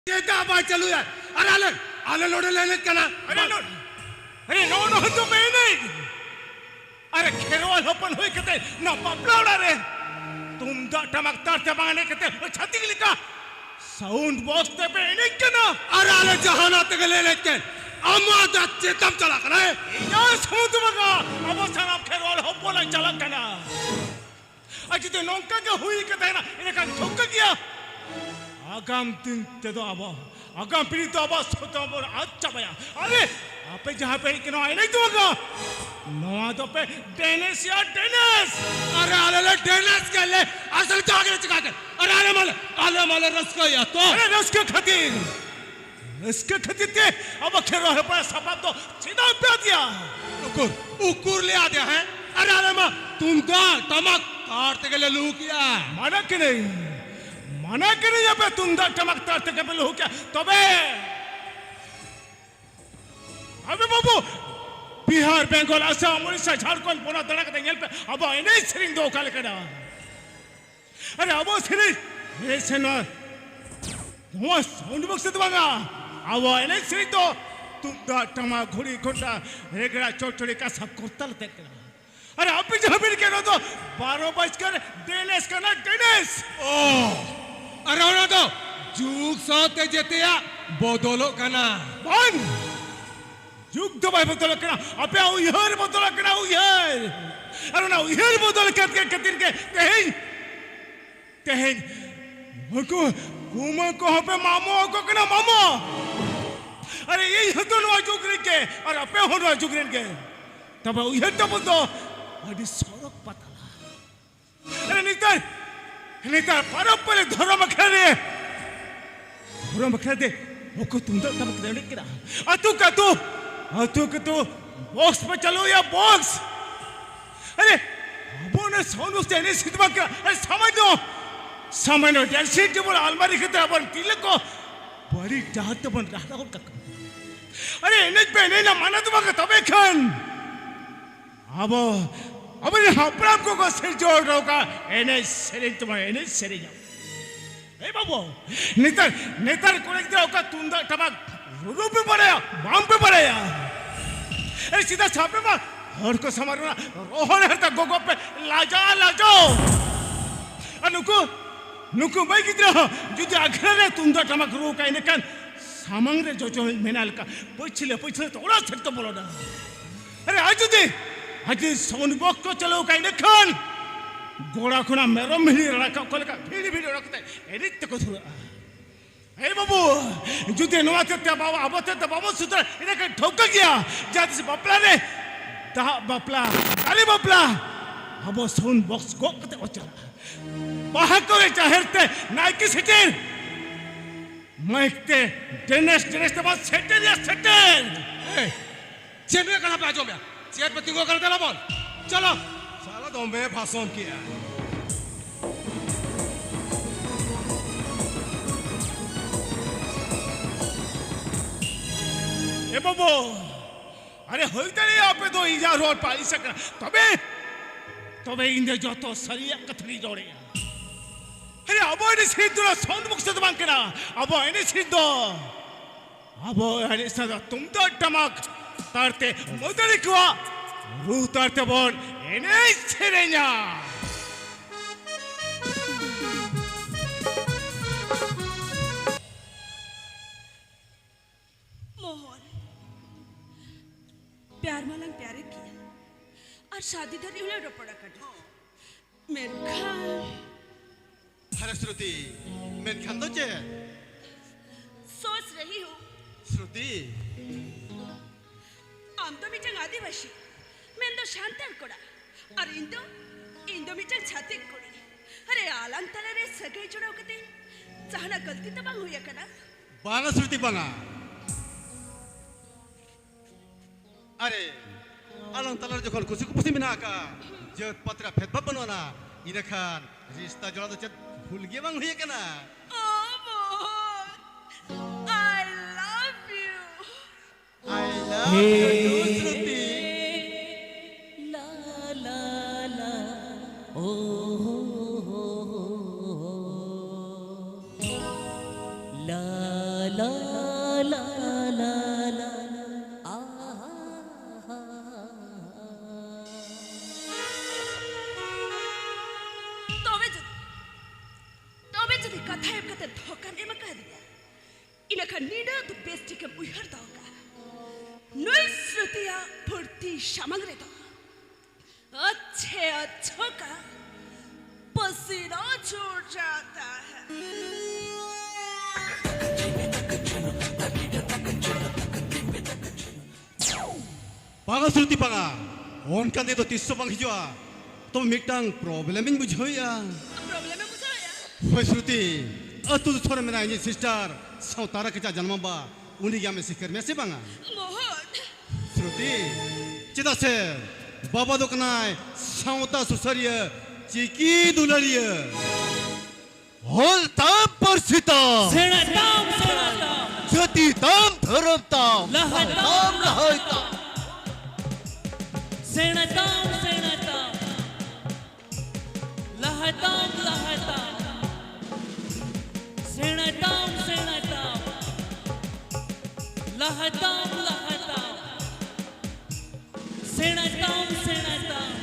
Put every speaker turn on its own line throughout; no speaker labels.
बात चालू यार अरे आले आले लोडे लेने का ना
अरे नो नो तो मैं नहीं अरे खेरवाल अपन हुई कहते ना पपला उड़ा रे तुम दा टमकता टमाने कहते छाती के लिखा साउंड बॉक्स ते पे नहीं क्या
अरे आले जहाना तक लेने के अम्मा दाचे तब चला करा है
यार समझ मगा अब सारा खेरवाल हो बोला चला करना आज तो नौका के हुई कहते ना इन्हें का ठोक किया आगाम दिन ते तो अब आगाम पीढ़ी तो अब सोता बोल अच्छा भैया अरे आप जहाँ पे किनो आए नहीं तो होगा नवा तो पे टेनिस या टेनिस
अरे आले टेनिस के ले असल जागे चिका के अरे आले माले रस को या तो
अरे रस के खातिर ते अब खेरो है पर सब तो सीधा पे दिया
उकुर ले आ दिया है अरे आले माँ तुम तो टमक काटते के ले लू किया
माना कि नहीं यहाँ पे तुम दा टमक काटते के लू क्या तबे अबे बाबू बिहार बेंगल असम उड़ीसा झारखंड पूरा दड़क देंगे पे अब इन्हें सिरिंग दो काले कड़ा अरे अब सिरिंग ये सेना वो साउंड बॉक्स तो बंगा अब इन्हें सिरिंग दो तुम दा टमा घुड़ी घुड़ा रेगड़ा चोटड़ी का सब कुत्तल तक अरे अब भी जहाँ भी कहना तो 12 बजकर टेनिस करना टेनिस
ओ अरे वो तो जुग साथे जेते या बोदोलो करना
बन जुग तो भाई बोतल करना अबे आओ यार बोतल करना आओ यार अरे ना यार बोतल करके कतिन के कहें मको घूमा को पे मामो को करना मामो अरे ये तो नो जुगरिन के और अबे हो नो जुगरिन के तब यार तो बोतो अरे सड़क पतला अरे नितर परंपरे धर्म खेले वो तुम तो तब देने किरा अतु का तू बॉक्स पे चलो या बॉक्स अरे वो ने साउंड बॉक्स देने सिद्धवा का अरे समझ लो जैसे कि वो अलमारी के तरफ बन तिलक को बड़ी चाहत बन रहा हो तक अरे इन्हें पे नहीं ना माना तुम्हारा तबे खन अब ने हपराम को सिर जोड़ रोका इन्हें सिरे जाओ ए बाबू नेतर कोने की तरह तुम दा टमक रूप पे पड़े बाम पे पड़े अरे सीधा छापे मार हर को समारना रोहन हर तक गोगो पे लाजो नुको भाई की तरह जो आखिर रे तुम दा टमक रू का इन्हें कन सामंग रे जो मेनाल का पूछले तो उड़ा सकते बोलो ना अरे आज साउंड बॉक्स को चलो का इन्हें कन गोड़ा खुना मेरो मिली रखा कोल का भीड़ रखते एडिट को थोड़ा ए बाबू जुते नवाते बाबा अबते बाबू सुतर इने का ठोक गया जाते से बपला रे ता बपला अरे बपला अब साउंड बॉक्स को कते चला बाहर करे चाहते नाइकी सिटर माइकते टेनिस तो बस सेटर ए
चेन्नई कहां पे आजो मैं चेयर पे तिंगो कर देला बोल चलो साला दो में भाषण किया
ए बाबू अरे होइते रे आप तो इजा रोड पाई सकना तबे इंदे जो तो सरिया कथरी जोड़े अरे अब इने सिद्धो साउंड बॉक्स तो बांकना अब इने सिद्धो अब इने सदा तुम तो टमक तारते मोदरी कुआ रू तारते बोल इने सिरे냐
प्यार मालंग प्यारे किया और शादी धरी हुए रोपड़ा कटा मेरखान
अरे श्रुति मेरखान तो चे
सोच रही हूँ
श्रुति
आम तो मिचंग आदिवासी मैं तो शांतर कोड़ा और इंदो मिचंग छाती कोड़ी अरे आलम तले रे सगे जुड़ाव कते चाहना गलती तो बांग हुई कना
बांगा श्रुति बांगा अरे आलम तलर जखन खुशी को खुशी मिना का जत पत्रा फेदबा बनवाना इने खान रिश्ता जोड़ा तो चत भूल गए बांग हुई कना
ओ मोहन आई लव यू
श्रुति
ला ला ला ओ ला
ला ला ला ला आहा
तबे जदि कथा एम कते धोखा ने मका दिया इनका नीडा तो बेस्टी के मुहर दोगा नुल श्रुतिया फुर्ती शामंगरे दो अच्छे अच्छों का पसीना छूट जाता है
Paga Shruti paga. On kan de to 300 bang hijwa. To mitang problem in bujho ya.
Problem है मुझे या
Hoi Shruti. Atu thore mena ini sister. Sau tara kecha janma ba. Uni ya me sikar me se banga.
Mohan
Shruti. Chida se. Baba doknai. Sauta susariya. Chiki dulariya. Hol tam parsita.
सेनाताम
Jati tam dharamtam.
लहताम
lahaitam.
सेनाताम लहताम लहताम सेनाताम लहताम लहताम सेनाताम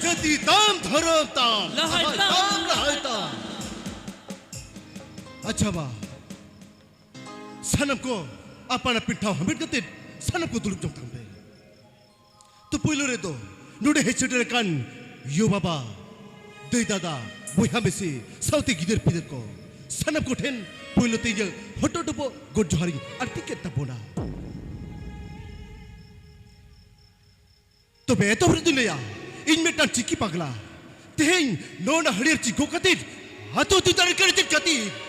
Jati tam dharamtam.
lahaitam
lahaitam. अच्छा बा सनम को अपना पिट्ठा हमें करते सनम को दुलुप जोंगता है तो पुइलो रे तो नुडे हेचुटे कान यो बाबा दे दादा बुया में से साउते गिदर पिदर को सनम को ठेन पुइलो ते ये हटो टपो गोड जोहारी अर्ती के तबोना तो बे तो फिर दुनिया इनमें टान चिकी पगला तें नोना हड़ियर चिको कतीर हाथों तू तार कर चिक कतीर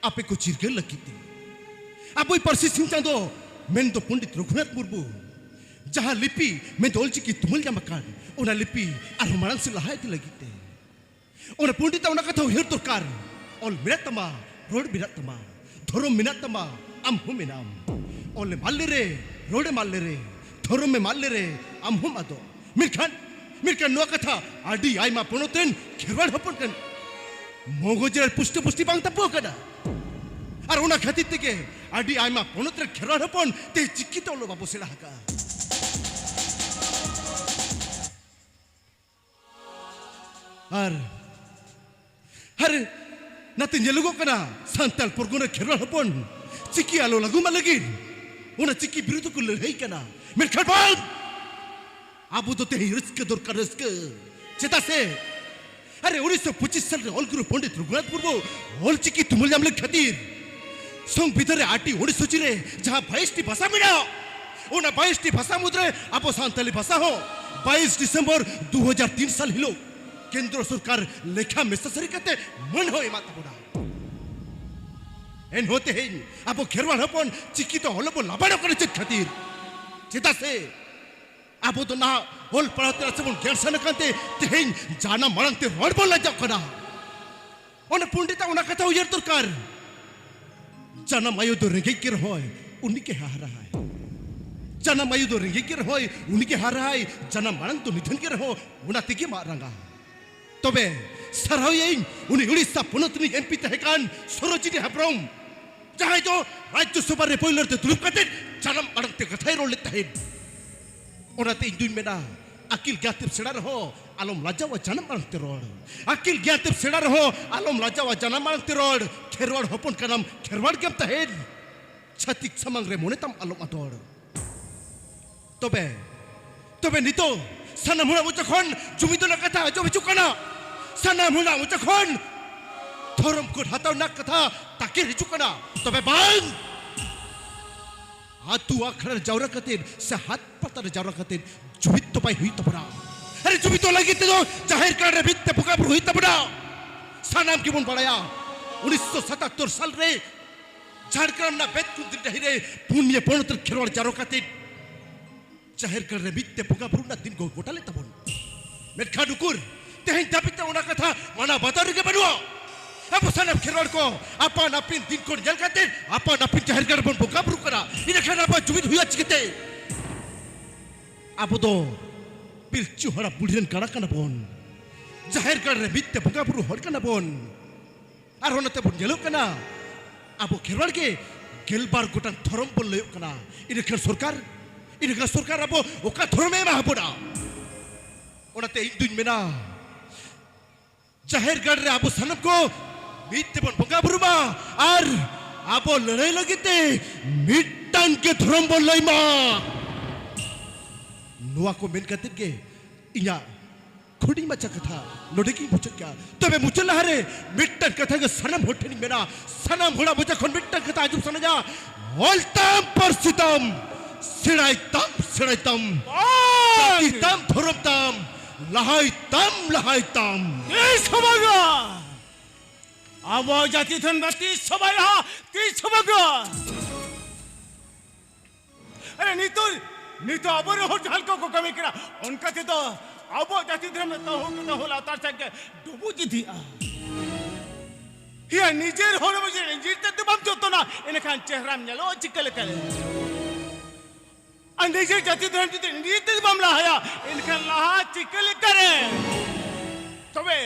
आपे को चिरके लगी थी आप वही परसी सिंह चांदो मैं तो पंडित रघुनाथ मुर्मू जहाँ लिपि मैं तो ओल्ची की तुमल मकान उन्हें लिपि आरोमारंग से लहाय थी लगी थे उन्हें पंडित उन्हें कथा हिर तो कार और मिनट तमा रोड मिनट तमा धर्म मिनट तमा अम हूँ मिनाम और ले माल ले रे रोडे माल ले रे धर्म में माल ले रे अम हूँ मातो मिरखान नुआ कथा आदि आई मा पनोतेन खेरवाड़ हपन कन मोगोजर पुष्ट पुष्टि बांग तपो कना আর ওনা খাতির থেকে আডি আইমা পনত্রে খেরার হপন তে চিকিত হলো বাবু সেলা হাকা আর আরে নাতে নেলুগো কানা সান্তাল পরগনা খেরার হপন চিকি আলো লাগু মালগি ওনা চিকি বিরুদ্ধ করলে হেই কানা মিরখান বল আবু তো তে রিস্ক দরকার রিস্ক চেতাসে আরে 1925 সালে অলগুরু পণ্ডিত রঘুনাথ মুর্মু অল চিকি তুমুল জামলে খাতির संग भीतरे आटी ओडिशा चिरे जहाँ 22 भाषा मिला ओना 22 भाषा मुद्रे आपो सांताली भाषा हो 22 दिसंबर 2003 साल हिलो केंद्र सरकार लेखा मेसेसरी कहते मन हो माता बोला एन होते हैं आपो खेरवाड़ हपन चिकी तो हलबो लाबाड़ो करे चित खातिर चिता से आपो तो ना होल पढ़ाते रसबन गेरसन कांते तेहें जाना मरंगते रोड बोला जाओ कना ओना पंडिता ओना कथा उयर सरकार जाना मायो दो रेंगे के रहोय उन्हीं के हार रहा है जाना मायो दो रेंगे के रहोय उन्हीं के हार रहा है जाना मारंग तो निधन के रहो उन्हें के मारंगा तो बे सरहाये उन्हीं उड़ीसा पुनतनी एमपी तहकान सरोजिनी हेम्ब्रम जहाँ तो राज्य सभा रे पॉइलर ते तुलुप करते जाना मारंग ते कथाई रोल लेते हैं उन्हें ते इंदुन में ना अकिल ज्ञातिब सेड़ा रहो आलम लाजा व जाना मारंग ते रोड अकिल ज्ञातिब सेड़ा रहो आलम लाजा व जाना मारंग ते रोड खेरवाड़ हपन का नाम खेरवाड़ के तहेन छतिक समंग रे मोने तम आलम अतोड़ तबे नितो सना मुना मुचखन जुमितो ना कथा जो बिचुकना सना मुना मुचखन धर्म को हताव ना कथा ताके हिचुकना तबे बांग हाथू आखर जावरा कतेन से हाथ पतर जावरा कतेन जुमित तो पाई हुई तबरा अरे जुमितो लगी तो जाहिर कर रे बित्ते पुका हुई तबरा सनाम की बुन बढ़ाया 1977 साल रे झारखंड ना बेत कुंदिर डहिरे पुण्य पणतर खेरवाड़ जारो काते जाहिर कर रे बित्ते पुका पुरुना दिन को गोटाले तबन मेटखा डुकुर तेहें दापिता ओना कथा माना बतर के बनुआ अब सनम खेरवाड़ को आपा नापिन दिन को जल काते आपा नापिन जाहिर कर बन पुका पुरु करा इन खाना आपा जुमित हुआ चिकते अब तो पिलचु हड़ा बुढ़ियन करा कना बोन जाहिर कर रे बित्ते पुका पुरु हड़ कना बोन আর হনতে বুঝলো কেনা আবো খেরওয়াড় কে ᱜᱮᱞᱵᱟᱨ ᱜᱚᱴᱟᱝ ᱫᱷᱚᱨᱚᱢ ᱵᱚᱱ ᱞᱟᱹᱭᱚᱜ ᱠᱟᱱᱟ ᱤᱱᱟᱹᱠᱷᱟᱱ ᱥᱚᱨᱠᱟর ᱟᱵᱚ ᱚᱠᱟ ᱫᱷᱚᱨᱚᱢᱮ ᱮᱢᱟ ᱵᱚᱱᱟ ᱚᱱᱟᱛᱮ ᱤᱧ ᱫᱩᱧ ᱢᱮᱱᱟ ᱡᱟᱦᱮᱨ ᱜᱟᱲ ᱨᱮ ᱟᱵᱚ ᱥᱟᱱᱟᱢ ᱠᱚ ᱢᱤᱫ ᱛᱮᱵᱚᱱ ᱵᱚᱸᱜᱟ ᱵᱩᱨᱩᱢᱟ ᱟᱨ ᱟᱵᱚ ᱞᱟᱹᱲᱦᱟᱹᱭ ᱞᱟᱹᱜᱤᱫ ᱛᱮ ᱢᱤᱫᱴᱟᱝ ᱜᱮ ᱫᱷᱚᱨᱚᱢ ᱵᱚᱱ ᱞᱟᱹᱭᱢᱟ ᱱᱚᱣᱟ ᱠᱚ ᱢᱮᱱ ᱠᱟᱛᱮ ᱜᱮ ᱤᱧᱟᱹᱜ खुड़ी मचा कथा नोडे की मुचत क्या तबे मुचल लहरे मिट्टन कथा के सनम होठनी मेरा सनम होड़ा मुझे खन मिट्टन कथा आजुब सनजा होल्तम परसितम सिड़ाइतम जातितम धर्मतम लहाइतम
এই সবাগা আবো জাতি ধনবাতি সবাই হা কি সবাগা अरे नीतो अबर हो ढालको को कमी करा उनका तो अबो जाति धर्म तो हो होला तार से डुबू जी थी हिया निजेर होले मुझे निजेर ते बम जोतो ना इन खान चेहरा में लो चिकल करे अंदेजे जाति धर्म जी निजेर ते बम लाया इन खान लाहा चिकल करे तबे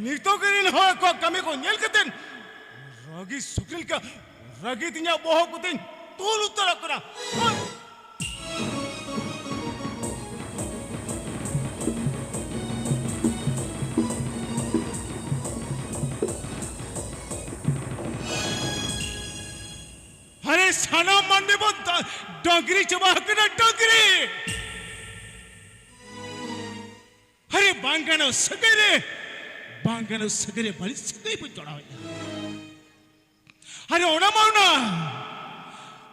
नीतो करिन हो को कमी को नेल कतन रगी सुकिल का रगी तिया बोहो कुतिन तोल उतर करा अरे साना मानने वो डोंगरी चबा करना डोंगरी अरे बांगनो सगरे बड़ी सगरे पर जोड़ा हुआ अरे ओना माउना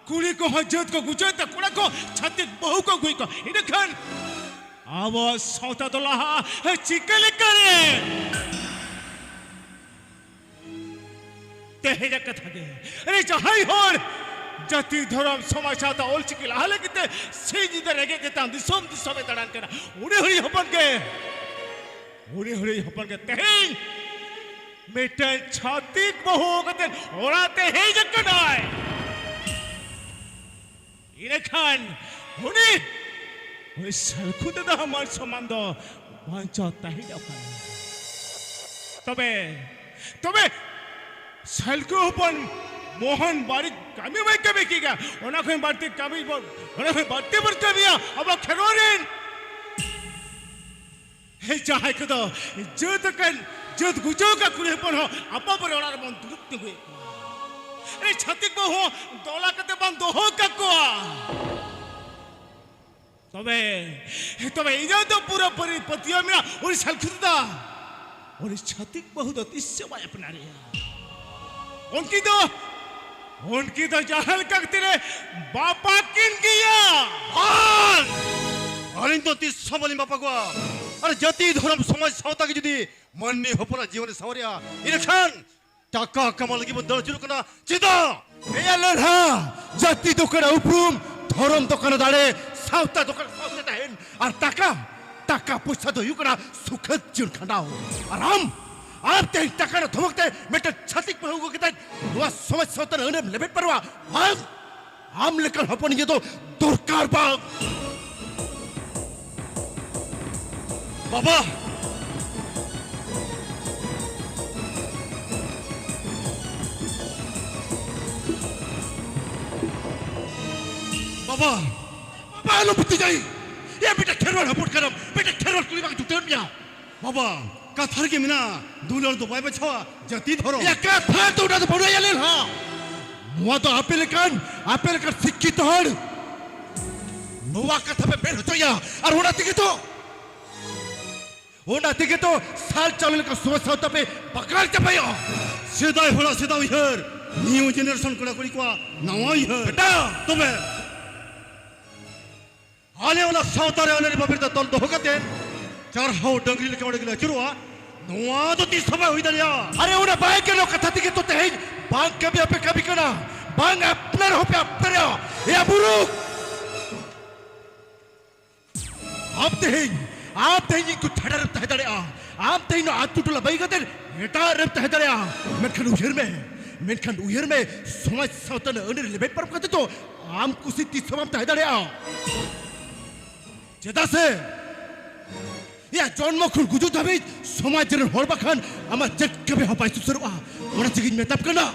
कुड़ी को हजत को गुजरत कुड़ा को छत्तीस बहु को गुई को इन्हें खान आवाज सौता तो लहा चिकल करे तेरे कथा दे अरे चाहे होर जाति धर्म समाज आता ओल चिकिला हाले किते सेजी दे रगे के तां दिसोम दिसोमे तड़ान करा उड़े हड़ी हपन के तेहिं मेटे छातीक बहु कते ओराते हे जकनाय इने खान हुनी ओइ सलखुद दा हमार संबंध वांचा ताहि दका तबे सलको अपन मोहन बारी कामी भाई कभी कीगा ओना कोई बातें कामी ओना कोई बातें पर कमिया अब खरोरिन हे चाहे कदो जद गुजो का कुले पर हो अपा पर ओना बन दुरुक्ति हुए ए छतिक बो हो दोला कते बन दो हो ककोआ तबे इजा तो पूरा परिपतिया में और सलखुदा और छतिक बहुत अतिशय वाय अपना रे उनकी तो जहल करते रे बापा किन किया
अलिन तो तीस समली बापा को अरे जाति धर्म समाज सावता की जुदी मननी होपना जीवन सावरिया इनखान टाका कमाल की बदल जुल कना चिदा ए लड़ा जाति तो करा उपरुम धर्म तो कना दाड़े सावता तो कना सावता ताहेन और टाका पैसा तो यू कना सुखद जीवन खानाओ आराम आप ते टका न धमकते मेटे छतिक पर होगो किता नुआ समझ सौतर अने लेबेट परवा आम लेकर हपन ये तो दुर्कार बा बाबा लो बिती जाई ये बेटा खेरवाड़ हपट करम बेटा खेरवाड़ कुली बाग जुटेन मिया बाबा कथार के मिना दूलर तो बाय बछवा जाति धरो या कथा तो उड़ा तो बड़ो याले हा नुआ तो आपेल कान सिक्की तो हड़ नुआ कथा पे बेर होतो या और होना तिके तो साल चावल का सुबह साउता पे पकड़ चपायो सीधा हियर न्यू जनरेशन कोड़ा कोड़ी को नवा हियर बेटा तुम्हें आले वाला साउता रे आले बाबिर तल दो होगते चार हाउ डंगरी लेके ओड़े गिला चुरुआ नुआ तो तीस समय हुई दलिया अरे उन्हें बाय के लोग कथा तिके तो तेज बांग कभी अपे कभी कना बांग अपने हो पे अपने या बुरु आप तेज कुछ ठहरा रखता है दलिया आप तेज नो आतु टुला बाई गदर हेटा रखता है दलिया मेनखान उहिर में समाज सावतन अने लेबेट पर कहते तो आम कुसी तीस समय तह दलिया चेता से या जन्म खुन गुजु धाबे समाज जन हर बाखान आमा जेट कबे हपाय सुसरवा ओना चिगिन मेताप कना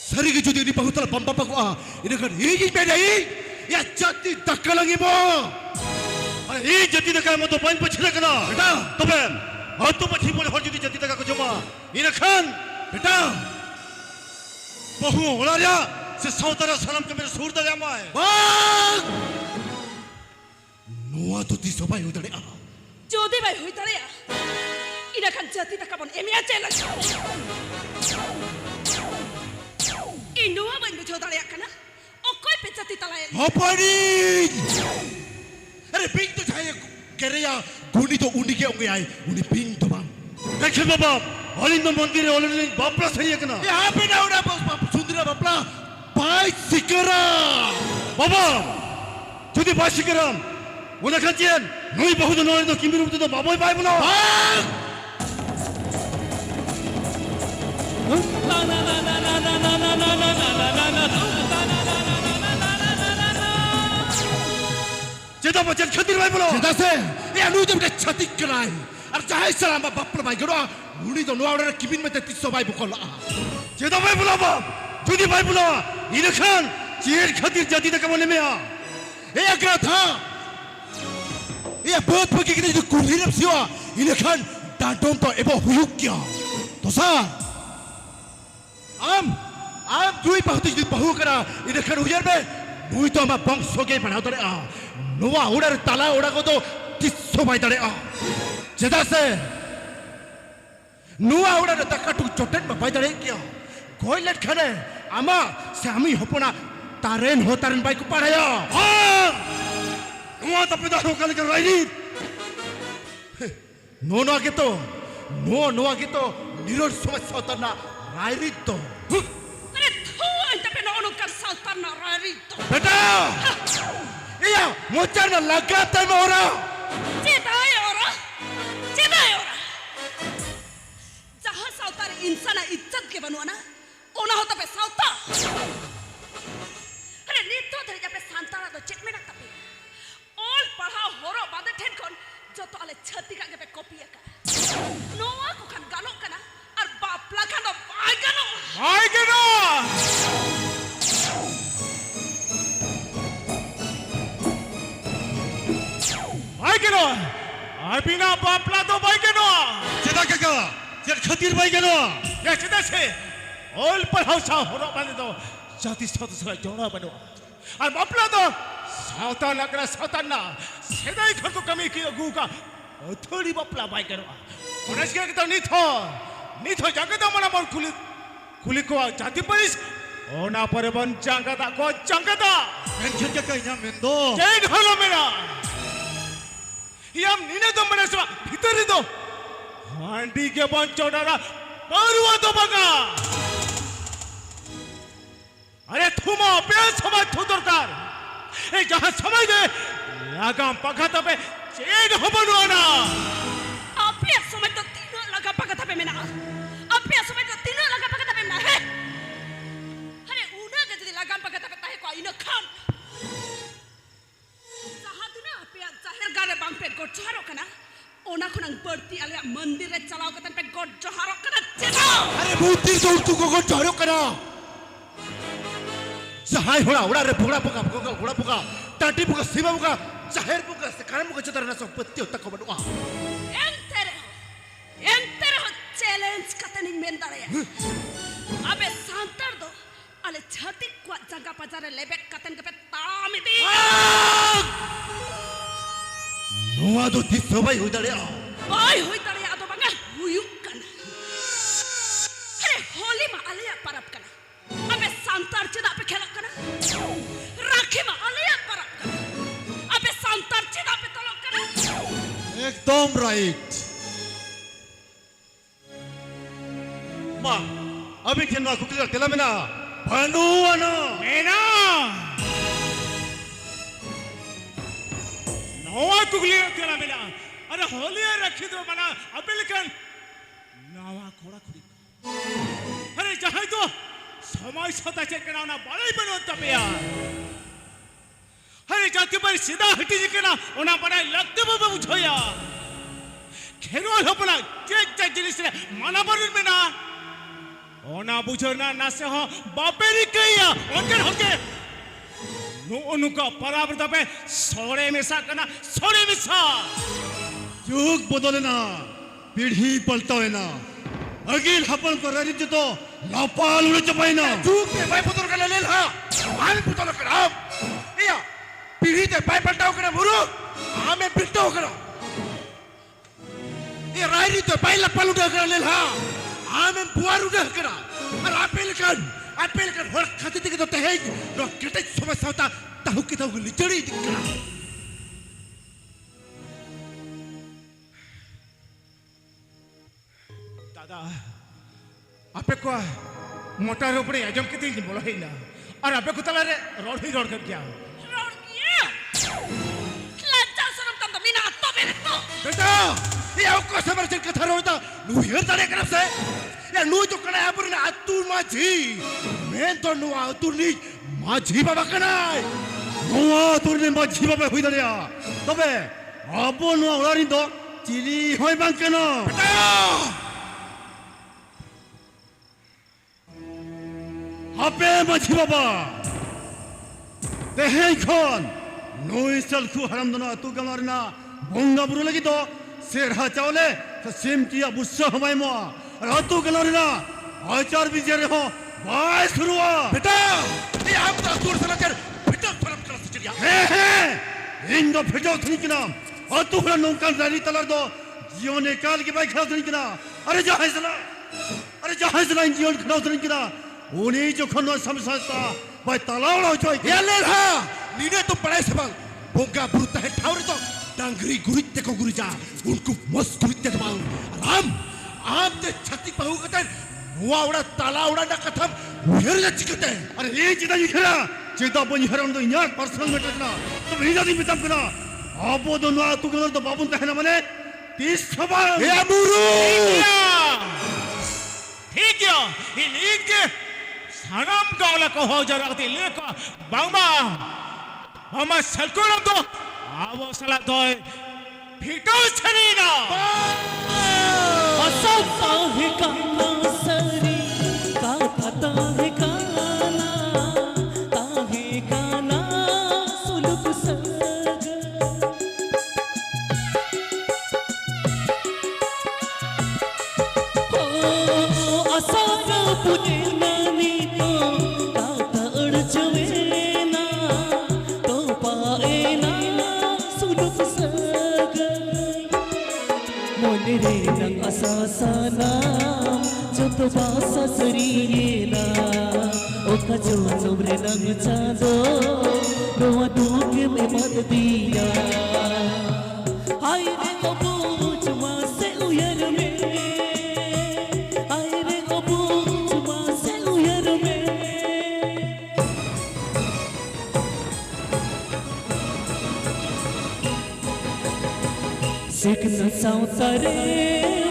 सरिगे जुदी ni bahutala pampa pakwa ina kan hiji pedai ya jati dakalangi mo
अरे ये जति तक मत तो पाइन पछले कना
बेटा
तबे और तो पछी बोले हर जति जति तक को जमा इन खान
बेटा
बहु होला या से सौतरा सलाम के मेरे सूर दया माए
bang noa tu ti sobai udare a
যদি ভাই হই তারে ইনা খান জাতি টাকা বন এমিয়া চেলা ইনুয়া বাই বুঝো তারে কানা ও কই পে জাতি তালায়
hapani अरे पिंग तो जाए केरिया गुनी तो उन्हीं के होंगे आए उन्हीं पिंग तो बang
देखे बाबा अलिंद मंदिर अलिंद बापला सही है कना
यहाँ पे ना उड़ा सुंदरा बापला बाई सिकरा
बाबा जति बासिकराम उना खाचियन नई बहुत नई तो किमिरु तो बाबोय बाय बोलो
bang
La la la la la la la la la la la la la la.
जेदा बचन खतिर बाय बोलो
जैसा से ये अनु जब के छाती कराए और चाहे सलाम बापला बाई करो उन्हीं तो नौ औरत किबिन में तेतीस सौ बाई बुकल आ
जेदा बाय बोलो बाप जति बाय बोलो इन खान चेर खतिर जति तक बोले में आ
ये अगरा था ये बहुत पकी कितने जो कुलीरम सिवा इन्हें खान डांटों तो एबो हुयुक क्या तो सार आम जुई बहुती जित बहु करा इन्हें खान उजर में मुई तो हमारा बंग सोगे बनाओ तो आ नोआ उड़र ताला उड़ा को तो तिस्सो बाई तड़े आ जदा से नोआ उड़र तकटू चोटन में बाई तड़े क्या कोई लट खाने आमा से हमी होपना तारेन हो तारेन बाई को पढ़ाया
हाँ नुआ तपिदा हो कल कर राइनी
नो आगे तो निरोध समस्या होता ना रायरी तो
আরে থু আইতা পে নন কার সালতান না রারি তো
बेटा ये मोचा ना लगातार में हो रहा
চেদায় ওরা जहां सावतार इंसान इज्जत के बनवा ना ओना होता पे सावता अरे नीतो धरे जापे सांतारा तो चिट में ना तपे ऑल पढ़ा होरो बादे ठेन कोन जो तो आले छती का पे कॉपी का नोआ को खान गानो कना और बापला खान तो बाय गानो
ভাই কেন ভাই কেন আর বিনা বাপলা তো ভাই কেন
जेदा काका जेर खतिर बाय केनो
গেছে দেশে অল পড়াওসা হলো মানে তো জাতি সদস্য জড়া বানো আর বাপলা তো সাঁওতাল লাগরা সাঁওতাল না সেদাই খরকো কমি কি গুকা থোড়ি বাপলা ভাই কেন অনেক কে তো নিথ জাগে তো মনা বল কুলি को জাতি পরিস ওনা পরে বন জাঙ্গাদা কো জাঙ্গাদা
मेंशन काका इना मेंदो
চেন হলো মেরা ইয়াম নিনে তো মনে সবা ভিতরে তো হান্ডি के बन चौड़ारा परुआ तो बगा अरे थुमा पे समय थु दरकार ए जहां समय दे लागाम पखा तबे चेन हबनो ना
आपे समय तो तीनों लगा पका था पे मेना आपे समय तो तीनों लगा पका था पे ना है अरे उना के जदी लगा पका था पे ताहे को इनो खान सहादुना आपे जाहिर गारे बांग पे गोट जोहारो कना ओना खुनंग बर्ती आले मंदिर रे चलाओ कतन पे गोट जोहारो कना चेना
अरे मूर्ति तो तू को चढ़ो करा सहाय होड़ा उड़ा रे भोड़ा पुका टाटी पुका सीमा पुका जाहिर पुका से कारण पुका चतरना संपत्ति तक को बनवा
एंtere हो चैलेंज कतनिंग मेंदारे अबे सांतर दो आले छाती को जगह पजारे लेबे कतन के पे तामिति
नोआ दो तिस्सो बाई उदड़े आ
बाय होई तड़े आदो बंगा हुयुक कना अरे होली मा आलिया परब कना अबे सांतर चिदा पे खेला कना राखी मा आलिया परब कना अबे सांतर चिदा पे तलो कना
एकदम राइट
मा अभी खेलना कुकली तेला में ना भानु आना
मेना नवा कुगली तेला मेला अरे होली रखी दो बना अबिलकन नवा खोड़ा खुड़ी अरे जहां तो समय सदा चेकना ना बड़ाई बनो तबिया अरे जाति पर सीधा हटी जिकना ओना बड़ाई लगते बाबा बुझोया खेरो हपना चेक जिनिस रे माना बरुन में ना ओना बुझना ना से हो बापेरी कहिया उनके होके नु उनका परावर्त पे सोरे मिसा करना सोरे मिसा
যুগ বদলে না পিঢ়ি পাল্টায় না अगिल हपन को ररित तो लापाल उड़े चपाई ना
जुग में भाई पुत्र का ले ला आम पुत्र का राम या पीढ़ी ते भाई पलटाओ करा बुरु आमे पिटाओ करा ये रायरी तो भाई लपाल उड़े करा ले ला आमे बुआर उड़े करा और आपेल कर हर खाते दिखे तो तहेज रो किटे समस्या होता ताहु के ताहु लिचड़ी दिखरा
दादा आपे को मोटा रोपड़े अजम के दिन बोला ही ना और आपे को तला रे रोड कर क्या
रोड किया लज्जा शरम तम तम ना तो मेरे तो
बेटा ये आपको समर्चन कथा रोता नु हेर तारे करब से या नु तो कना आपुर ना अतुर माझी मैं तो नु अतुर नी माझी बाबा कनाय
নোয়া তোর নে মাঝি বাবা হই দাঁড়িয়া তবে আবো নোয়া ওড়ানি তো চিলি হয় বাং কেন হাপে মাঝি বাবা তেহেই খন নই সালখু হারাম দনা তু গামার না ভঙ্গা বুড়ো লাগি তো সেরহা চাওলে সিম কিয়া বুসা হমাই মো আর তু গালার না আচার বিজের হ বাই শুরুয়া
बेटा ये आप तो अतुर समाचार बेटा फरम कर सचिया
इन दो फिटो थनी किना और तू हला नौका रानी तलर दो जियो ने काल के भाई खड़ा थनी किना अरे जहाज ला जियो खड़ा थनी किना उनी जो खनो समझता भाई तलावड़ा होय
ये ले हा नीने तो बड़े सबल बोगा बुरता है ठावरे तो डांगरी गुरित्ते को गुरिजा उनको मस्त गुरित्ते दबाऊ राम आम ते छाती पाहू कतन नुआ उड़ा ताला उड़ा ना कथम हेर ना चिकते
अरे ये चिता युखरा चिता बनी हरम दो यार पर्सनल मैटर ना तो भेजा दी बितम कना आपो दो ना तू कलर तो बाबून तहना मने 30 खबर
ए मुरु
ठीक है ये लीग के सनम गावला को हो जरा ते लेको बांगबा हम सलकोरम तो आवो सला तो फिटो छरीना
असता है काना सरी का पता है काना ताहे काना सुलुक सग ओ असार पुने नानी तो काता अड़चवे ना तो पाए ना सुलुक सग मोने रे नंग असासाना जो तो बासा सरियेना ओ कजो नोब्रे नंग चादो रोआ दुख में मत दिया हाय रे ओ बूझ से उयर में हाय रे ओ बूझ से उयर में Sikna sautare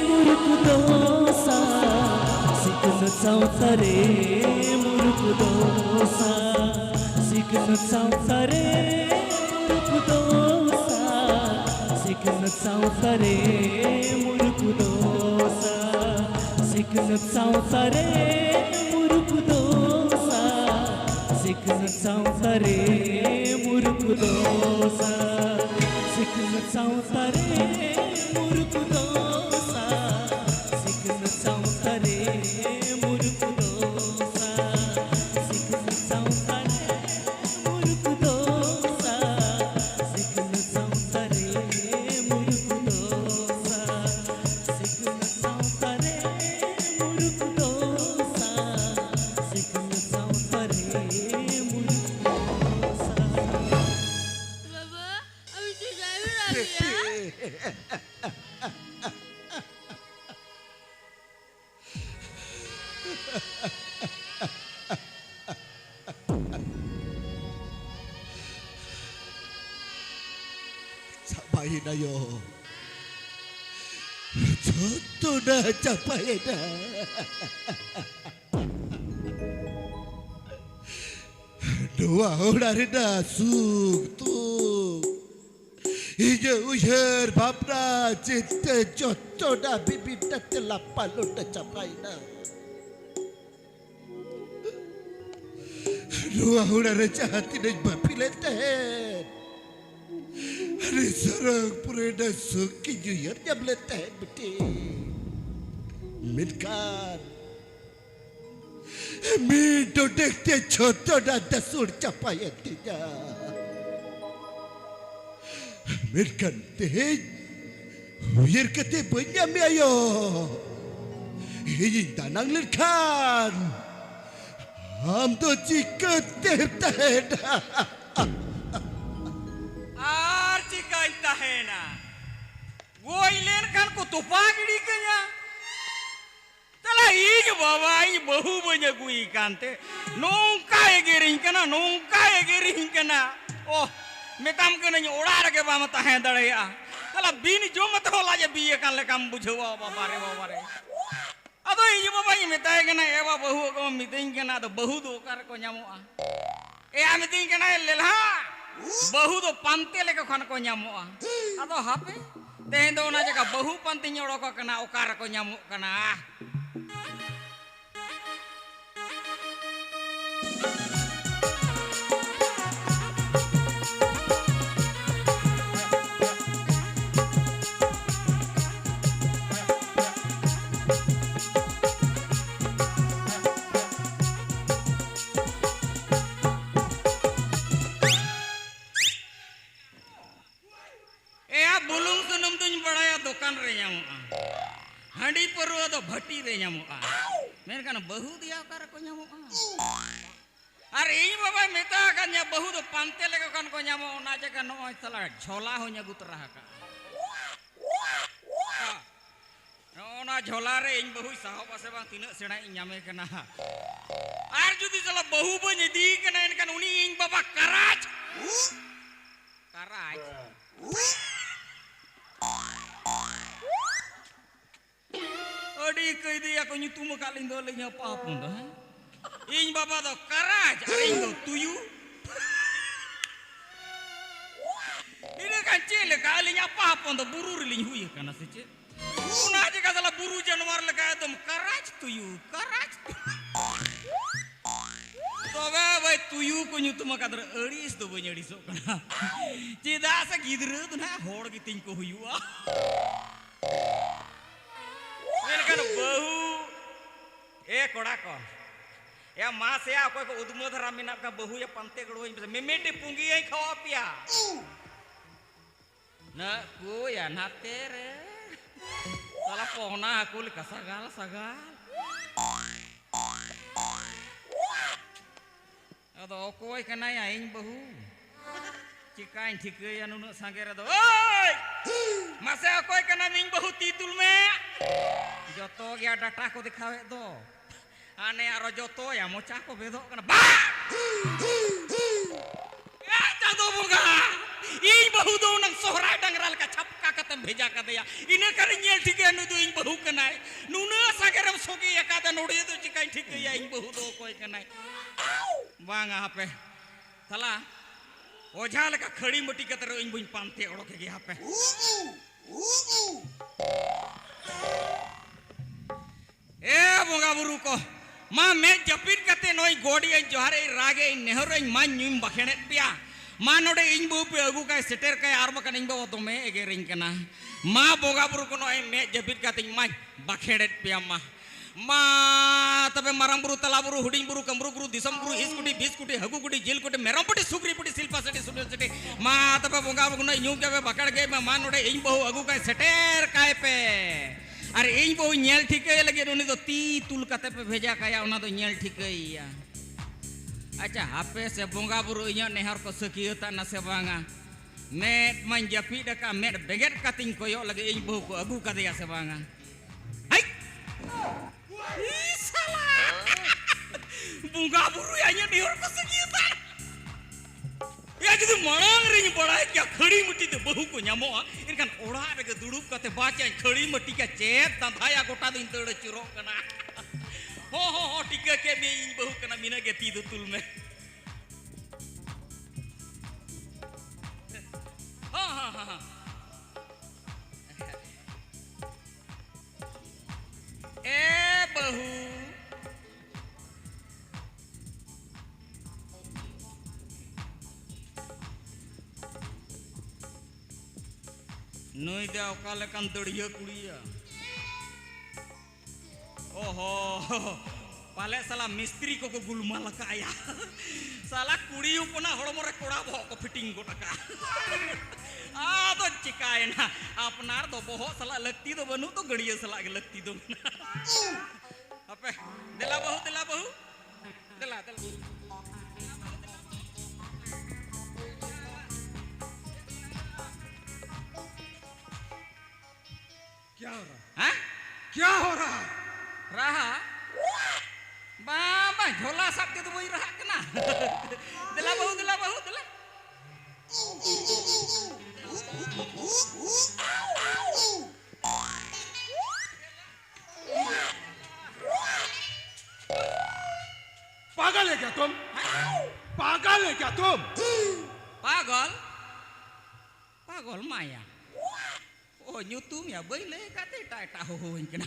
muruk dosa Sikna sautare muruk dosa Sikna sautare muruk dosa Sikna sautare muruk dosa Sikna sautare muruk dosa Sikna sautare muruk dosa Sikna sautare muruk dosa Sikna sautare muruk dosa Sikna sautare muruk dosa Sikna sautare muruk dosa Sikna sautare muruk dosa Sikna sautare muruk dosa
बाबा अभी तो driver आ गया
capai na yo Joto na capai na Dua orang na suk tu Ije ujar babna Cita joto na bibit na telapalo na capai na Dua hurara jahati dan bapiletan. Hari sarang pureda suki juyar jam letan betul. Midkar. Mido dekte choto dan dasur capaya tidak. Midkan teh. Huyar kete banyak ayo. Ini tanang lerkan. Ham to cikat teh.
Ar cika intahena. Goilen kan ko tupagidi kanya. Tala ini baba ini bahu banyak gui kante. Nongka egiring kana. Oh, metam kena nyorar ke bama tahen dalaya. Tala bini jo mat hola je biye kan le kam bujhawa babare. Ado ini baba ini metai kena ewa bahu ko miting kena do bahu do kar ko nyamoa. Miting kena lelha. Bahu do pante le ko khan ko nyamoa. Ado hape tehen do na jaga bahu panti nyoro ko kena okar ko nyamuk kana. Handi perlu atau bati re nyamuka. Mereka na bahu dia kar ko nyamuka. Hari ini bapak meta kan ya bahu tu pantel le kan ko nyamu naje kan no salah jhola ho nya gutrah ka. No na jhola re ing bahu saho pase bang tinak sena nyame kana. Ar judi salah bahu bo nyedi kana kan uni ing bapak karaj. Karaj. Adi kay dia ko nyutum kalin do lenya apa pun dah. Ing bapa do karaj aring do tuyu. Ini kan cile kalinya apa pun do buru ling hui kana sece. Una aja kasala buru januar le kaya dom karaj tuyu. Toga bai tuyu ko nyutum kadar eris do banyak disok kana. Cida sa gidru tu na hor giting ko huyua. Mereka bahu, koda ko, ya mas ya aku ko udmo dhara minap ka bahu ya pante gado ini bisa memete pungi yang kau apia. Na ku ya natere, salah pohona aku lika sagal. Ado aku kena ya ing bahu, cikain tiga ya nunuk sangger ado. Oi, mas aku kena ing bahu titul me. Joto ya data ko dikhawe do ane aro joto ya mocha ko bedo kana ba ya jado bunga ing bahu do nang sohra dangral ka chapka katem bheja ka deya ine kar nyel thike anu do ing bahu kanai nuna sageram sogi ya ka nodi do chikai thike ya ing bahu do koi kanai banga hape tala ojha leka khadi mati ka taro ing buin pante odo ke hape bunga buru ko ma me japit kate noi godi ai johare rage nehor ai man nyum bakhenet pia ma node ing bu pe agu kai seter kai arma kan ing bo to me ege ring kana ma bunga buru ko noi me japit kate man bakhenet pia ma tabe marang buru tala buru huding buru kamburu buru disam buru iskuti biskuti hagu kuti jil kuti meram puti sukri puti silpa seti sudel seti ma tabe bunga buru noi nyum ke bakar ge ma node ing bo agu kai seter kai pe अरे इन बहु nyel ठीक है लगे उन्हें तो ती तुल कते पे भेजा कया उन्हें तो nyel ठीक है या अच्छा हापे से बोंगा बुरु इन्हें नेहर को सकियता न से बांगा मैं मन जपी डका मैं बेगेट कटिंग को यो लगे इन बहु को अगू कर दिया से बांगा हाय साला बोंगा बुरु इन्हें नेहर को सकियता या jadi marang ring बड़ा क्या खड़ी मिट्टी तो बहु को न्यामो इनkan orang ada duduk kate baca खड़ी मिट्टी का cet tandaya गोटा दिन तोड़ चुरो कना हो टिका के में इन बहु कना मिना के ती तुल में हाँ बहु नुई दे ओका लेकान दड़िया कुड़िया ओहो पाले साला मिस्त्री को गुलमा लगाया साला कुड़ी उपना हड़मरे कोड़ा बहो को फिटिंग को टका तो चिकाए ना अपनार तो बहुत साला लगती तो बनू तो गड़िया साला के लगती तो अबे दिला बहू दिला दिला
क्या हो रहा
हाँ
क्या हो रहा
रहा बाबा झोला सबके तो वही रहा ना दिला बहू दिला
पागल है क्या तुम पागल है क्या तुम
पागल माया ओ nyutum ya boleh kata tak tahu kena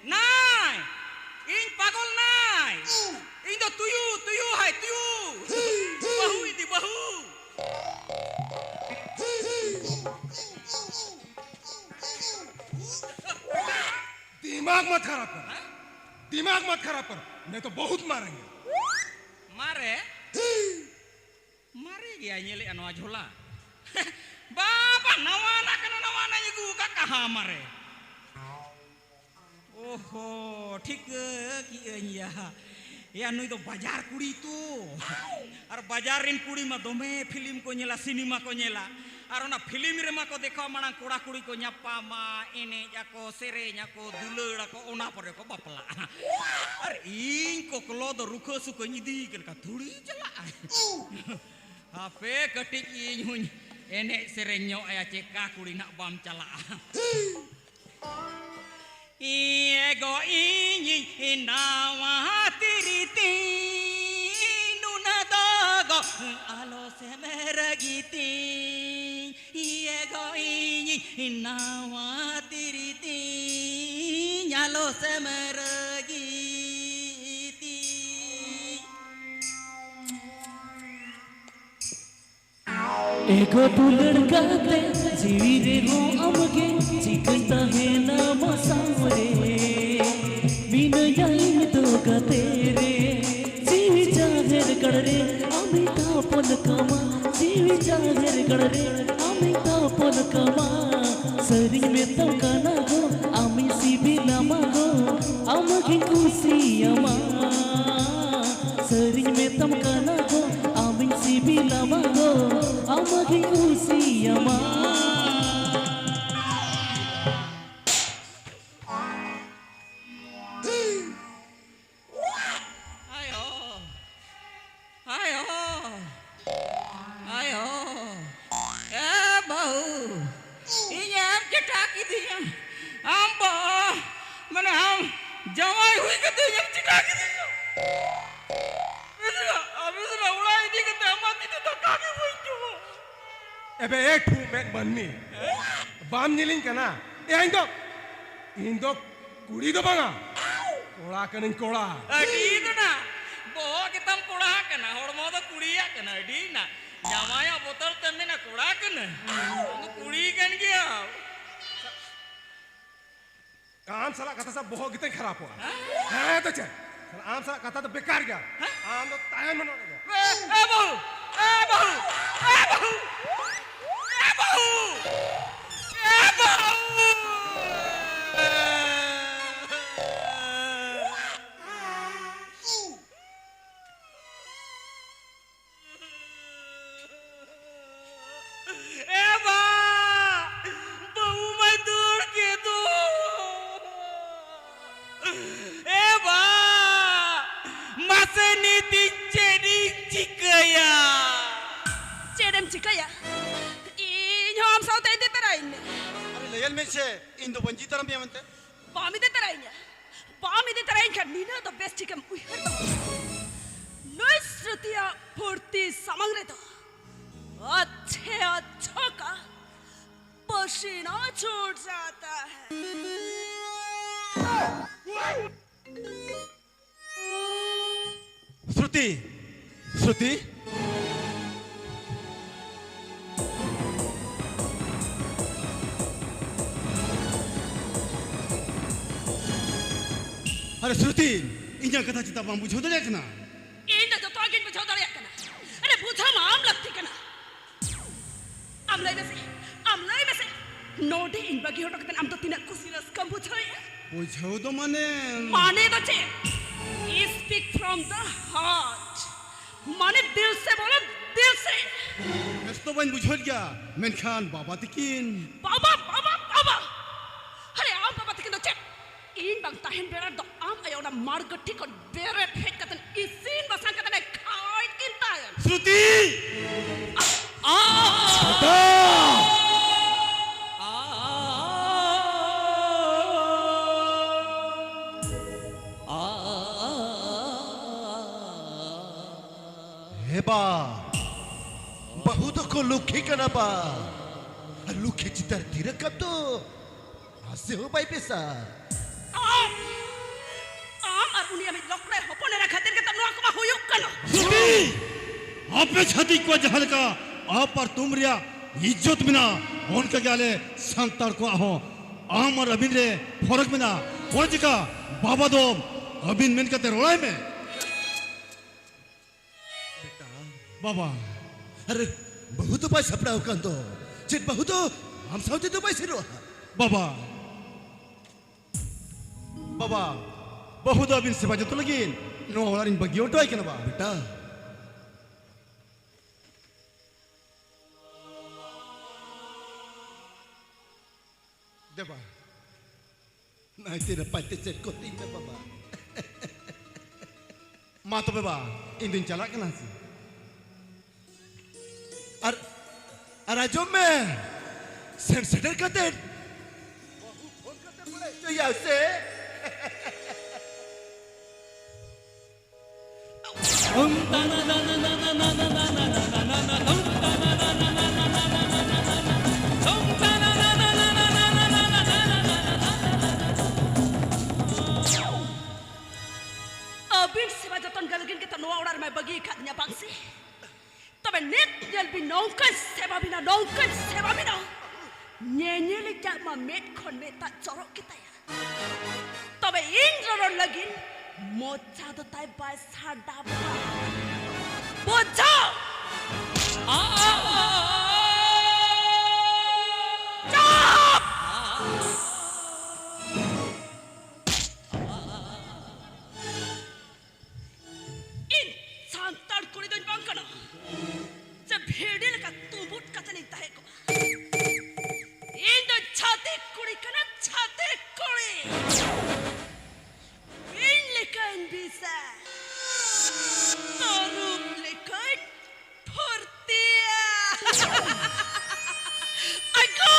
nai ing pagol nai ing do tuyu hai tuyu bahu ini bahu
दिमाग मत खराब कर नहीं तो बहुत मारेंगे
मारे गया nyelek anu ajola बाबा नवाना इगु का कहाँ मारे ओहो ठीक किया या नुई तो बाजार कुड़ी तो और बाजार रिन कुड़ी मा दोमे फिल्म को नेला सिनेमा को नेला और ना फिल्म रे मा को देखा माना कोड़ा कुड़ी को न्यापा मा एने जाको सेरे न्याको दुलड़ को ओना परे को बापला और इन को क्लो दो रुखो सुको निदी कन का थोड़ी चला हापे कटिक इन हुन enek serenyo aya ceka kuri nak bam cala iego inyi inawa tiriti nuna dogo alo semeragiti iego inyi inawa tiriti nyalo semeragiti
एको तू लड़का ते जीवी रे हो अमगे चिकनता है ना मसावरे बिन जाइन तो का तेरे जीवी जागर कड़रे अमितापन कमा जीवी जागर कड़रे अमितापन कमा सरी में तो काना गो अमी सीबी नामा गो अमगे कुसी अमा सरी में तम काना गो अमी सीबी नामा गो amagi usiyama
ayo bau ini am cetak itu ya amba mana am jawai hui kata yang cetak itu abis na ulai di kata amat itu tak kaki hui cuma
अबे एक ठू मैं बननी बाम नीलिंग कना ये इंदो कुड़ी दो बंगा कोड़ा कनिंग कोड़ा
adi itu na boh kita koड़ा kena hormo do kudiya kena adi na jamaya botol temme na koड़ा kena itu kudi kan gya
आम साला कथा सब बहुत कितने खराब हुआ है तो चल आम साला कथा तो बेकार गया आम तो टाइम में गया
बहू
Cikaya, ini ham saut itu terakhir.
अरे लेयल में से इन दो बंजी तरम ये मनते
Bami itu terakhir kan Nina the best chicken we heard of. Noise Rutia Purti Samangreto. अच्छे अच्छा का पसीना छूट जाता है।
श्रुति
अरे श्रुति इन्या कथा चिता बाम बुझो दे कना
इन द तो आगे बुझाव दाड़े कना अरे बुझा माम लगती कना आमलाई में से नोडे इन बगी होटो कतन आम तो तिना कुसिरस कम बुझाए
बुझो दो माने
तो चे स्पीक फ्रॉम द हार्ट माने दिल से बोलो दिल से
तो बन बुझो गया मेनखान बाबा तिकिन
बाबा अरे आम बाबा तिकिन तो चे इन बंग ताहन बेरा दो आम आयोना मार गट्ठी को बेरे फेंक कतन इसीन बसान कतन खाई किंता
श्रुति
हेबा बहुत को लुखी कना बा लुखी चितर तीर कब तो हास्य हो बाई पेसा
आम और उनिया में लकड़े होपने रखा तेरे के तनुआ को होयुक कनो
श्रुति आपे छाती को जहल का आप पर तुमरिया इज्जत बिना उनके गाले संतार को आहो आम और अबिन रे फरक बिना और जगह बाबा दो अबिन मिन कते रोए में बाबा
अरे बहुत पाई सपना हुकन तो चित बहुत हम साउते तो पाई सिरो
बाबा बाबा बहुत अबिन सेवा जतो लगिन नो वारिन बगियो टोय केना बा
बेटा
देबा
नहीं तेरा पाते चेक को तीन में बाबा
मा तो बेबा इन दिन चला केना सी
राजो में सेंसेटर करते फोन करते बोले तो यहाँ से
अबिन सेवा जतन गलगिन के तनुआ उड़ार में बगी खादन्या बांसी तबे नेट जल भी नौकर सेवा बिना न्यान्याले क्या मा मेट खन में ता चरो किताया तबे इन जरो लगिन मोचा तो ताई बाय साडा बोझा चुप इन सांतार कुड़ी दोन बांकनो जब भेड़िल का तुबुट कतनी ताहे को इन दो छाते कुड़ी कना छाते कुड़ी इन लेकिन बिसा तारुप लेकिन फुर्तिया आगो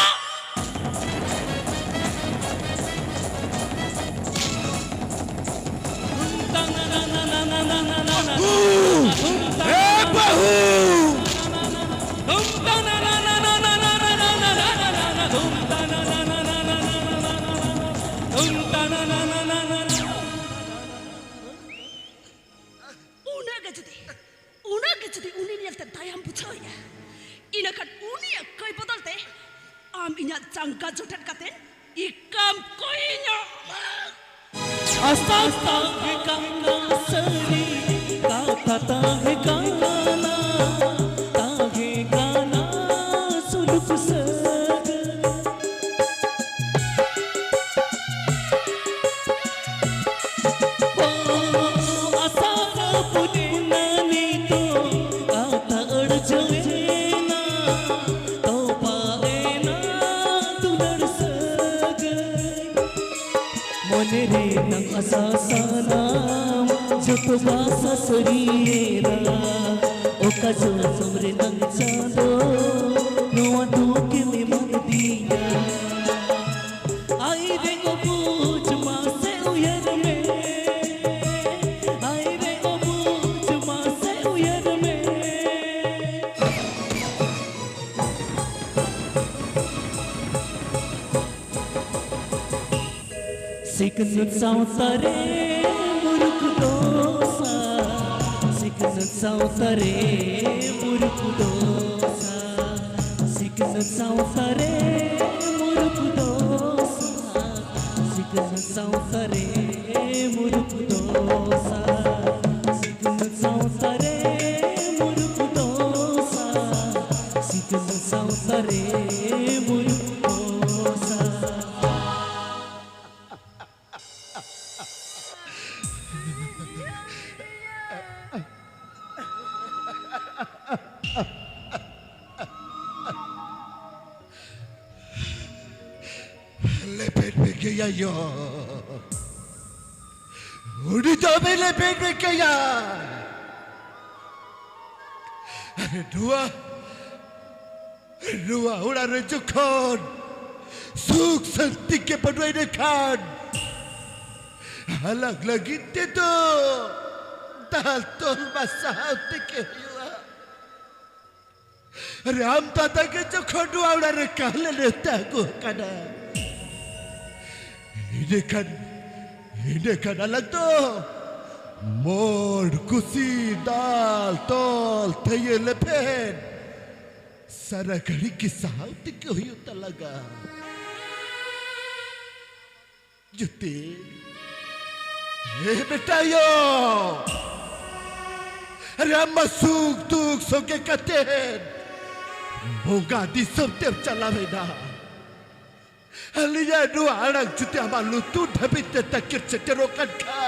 uni nialte dayam bucaya inakan uni koi bodolte am inya jangka jotet katen ikam koinya
Asta है गाना सरी गाता है गाना सुलुक सग ओ आसारा पुने नानी तो गाता अड़ जाए ना तो पाए ना तुलड़ सग मोने रे नंग असासानाम जो तो बासा सरिएरा ओका जो समरे नंग चांदो नोआ दूके में मन दिया आई रे ओ पूछ माँ से उयर में आई रे ओ पूछ माँ से उयर में Siknut sautare muruk dosa Siknut sautare muruk dosa Siknut sautare muruk dosa Siknut sautare मुरुक dosa सिकन सौतरे मुरुक dosa सिकन सौतरे मुरुक dosa
Lepet me kaya yo. Udi to me lepet me kaya. Dua udah rejukon. Suk santi ke padwai dekan. Halag lagi itu. Dal tol masah tike yuwa. Ram tata ke jukon dua udah rekan leleta ku kada. Ini kan alag to. Mor kusi dal tol thaye lepen. Sara gari ki sahau tik huyu talaga. Juti. Beta yo. Rama suk tuk soke katen. Moga di somtep calaveda. Alinya dua anak cuti amal lutut habis takir ceterokan ka.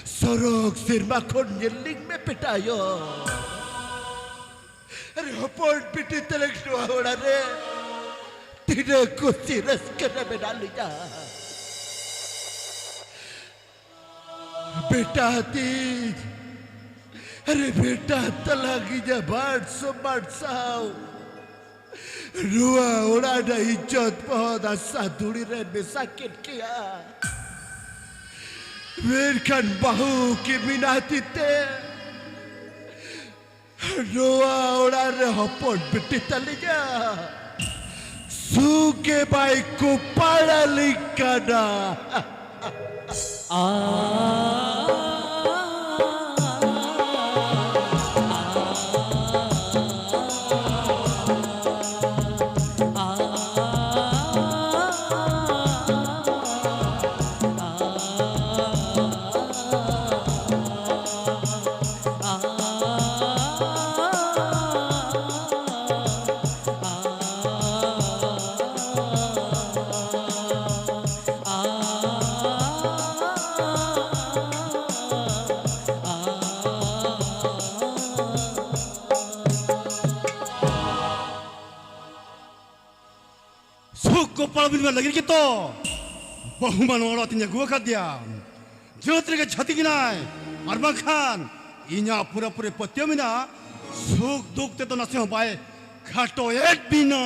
Sorok sirma kon nyeling me petayo. Report piti telek dua orang re. Tidak kusi kena medalinya. Beta hati. Beta talaginya barsau. Dua orang ada hijat pohon satu remeh sakit kia. Biarkan bahu ki minati te. Dua orang rehopon beti talinya. Suke baik ku paralikada.
Palabin में लगी कि तो बहुमान वाला तिन्या गुआ कर दिया जोतरे के छती की नाय अरबा खान इन्या पूरा पूरे पत्तियों में ना सुख दुख ते तो नसे हो पाए खाटो एक भी ना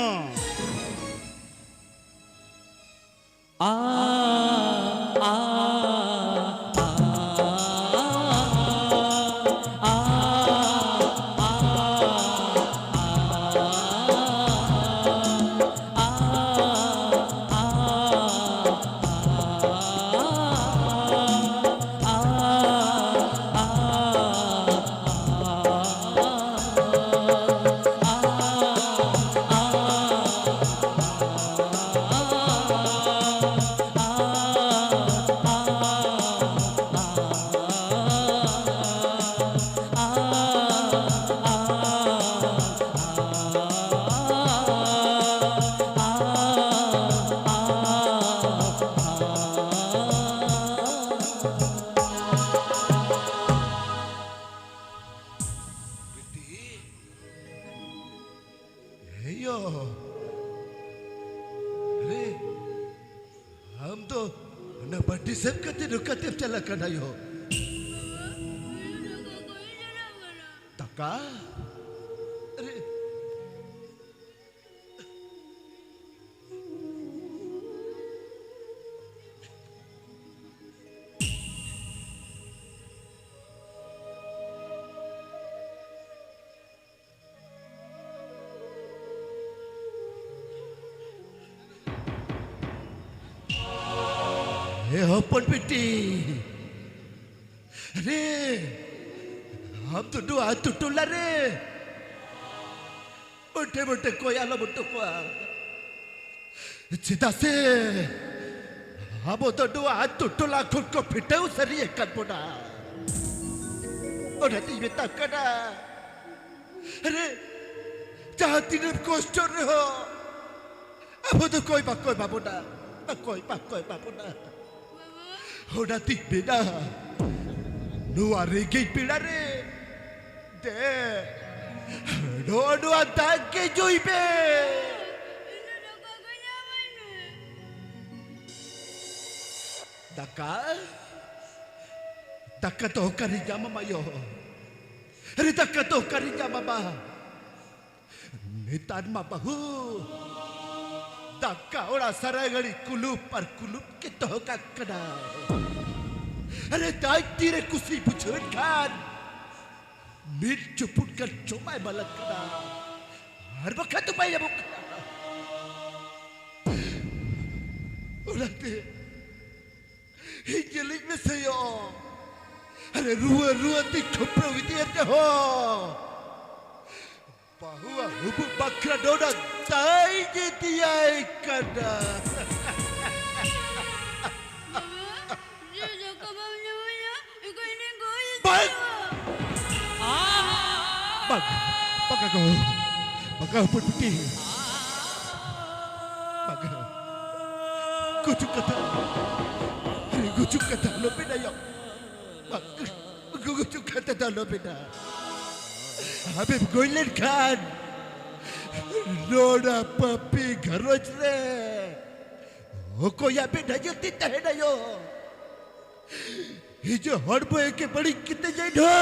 Kanayo. Taka? Hopon piti. Re, हम तो दो हाथ तो लरे, बटे बटे कोई आला बटे को, चिता से
Abo to dua tu tola kut ko pitau sari ekat boda. Oda ti beta kada. Are jahati ne kostor ho. Abo to koi pa boda. Koi pa boda. Oda ti beda. Nu are ge pida re. De. Do anta ke joibe. Daka to karinya mama yo. Hari daka to karinya mama. Nitan mabahu. Daka ora saragari kulup par kulup ke to kakada. Hari dai tire kusi puchun kan. Mir chuput kan chomai balak kada. Har bakha to pai jabuk. Orate. Hingelik में से यो अरे रुआ ती ठुपरो विदियर ते हो बहुआ हुबु बकरा डोडा ताई जे दियाई kada Bag put putih Bag Kucuk kata lo beda yo. Kucuk kata lo beda. Habib goilen kan. Loda papi garoj re. Oko ya beda yo tita है ना यो. हिजो हड़बो के बड़ी कितने जाए ढो.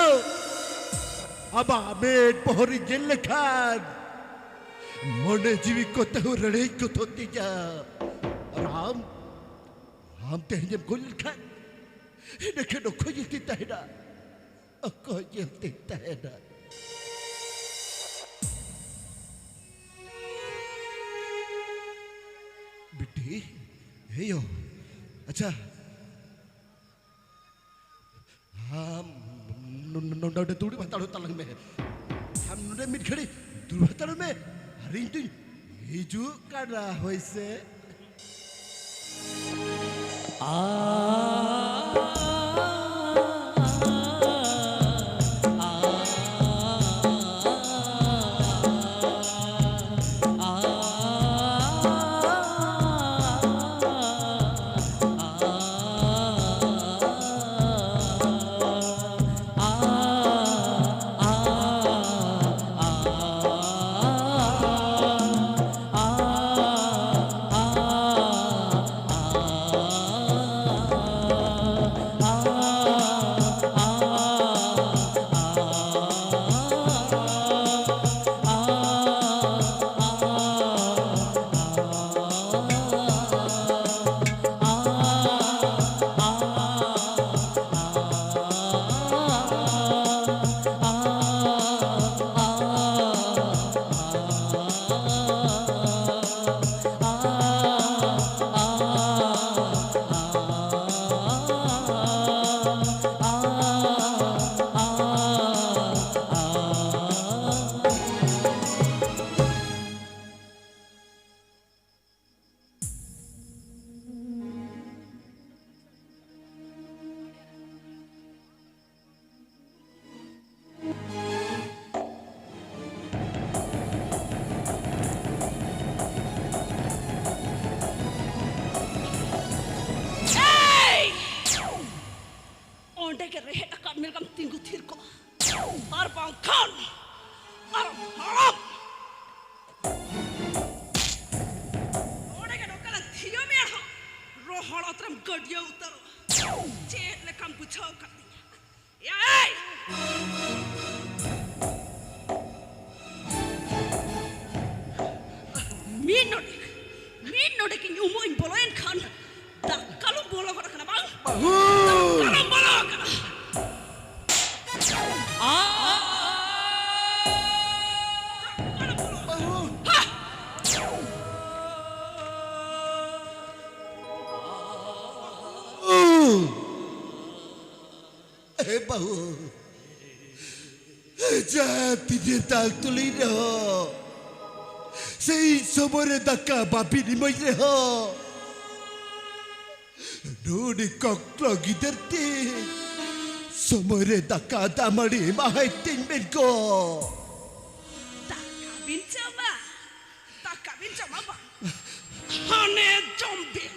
अब आमेर पहरी जेल खान. मोने जीवी को तहु रड़े को थोती जा. और हम tehnya golil kan ini kan aku yang tidak ada aku yang tidak ada बेटी हे यो अच्छा हम नोंडा तुड़ी बताड़ो तलंग में हम नोंडे मिट खड़ी तुड़ी बताड़ो में हरिंग तुई हिजू कर रहा हो इसे बहू जाती जे ताक तुली रहो सही समोरे दक्का बापी निमज रहो Nuri koklo giderti. Somore daka damari mahaitin menko.
Tak kabin coba ba? Hane jombing.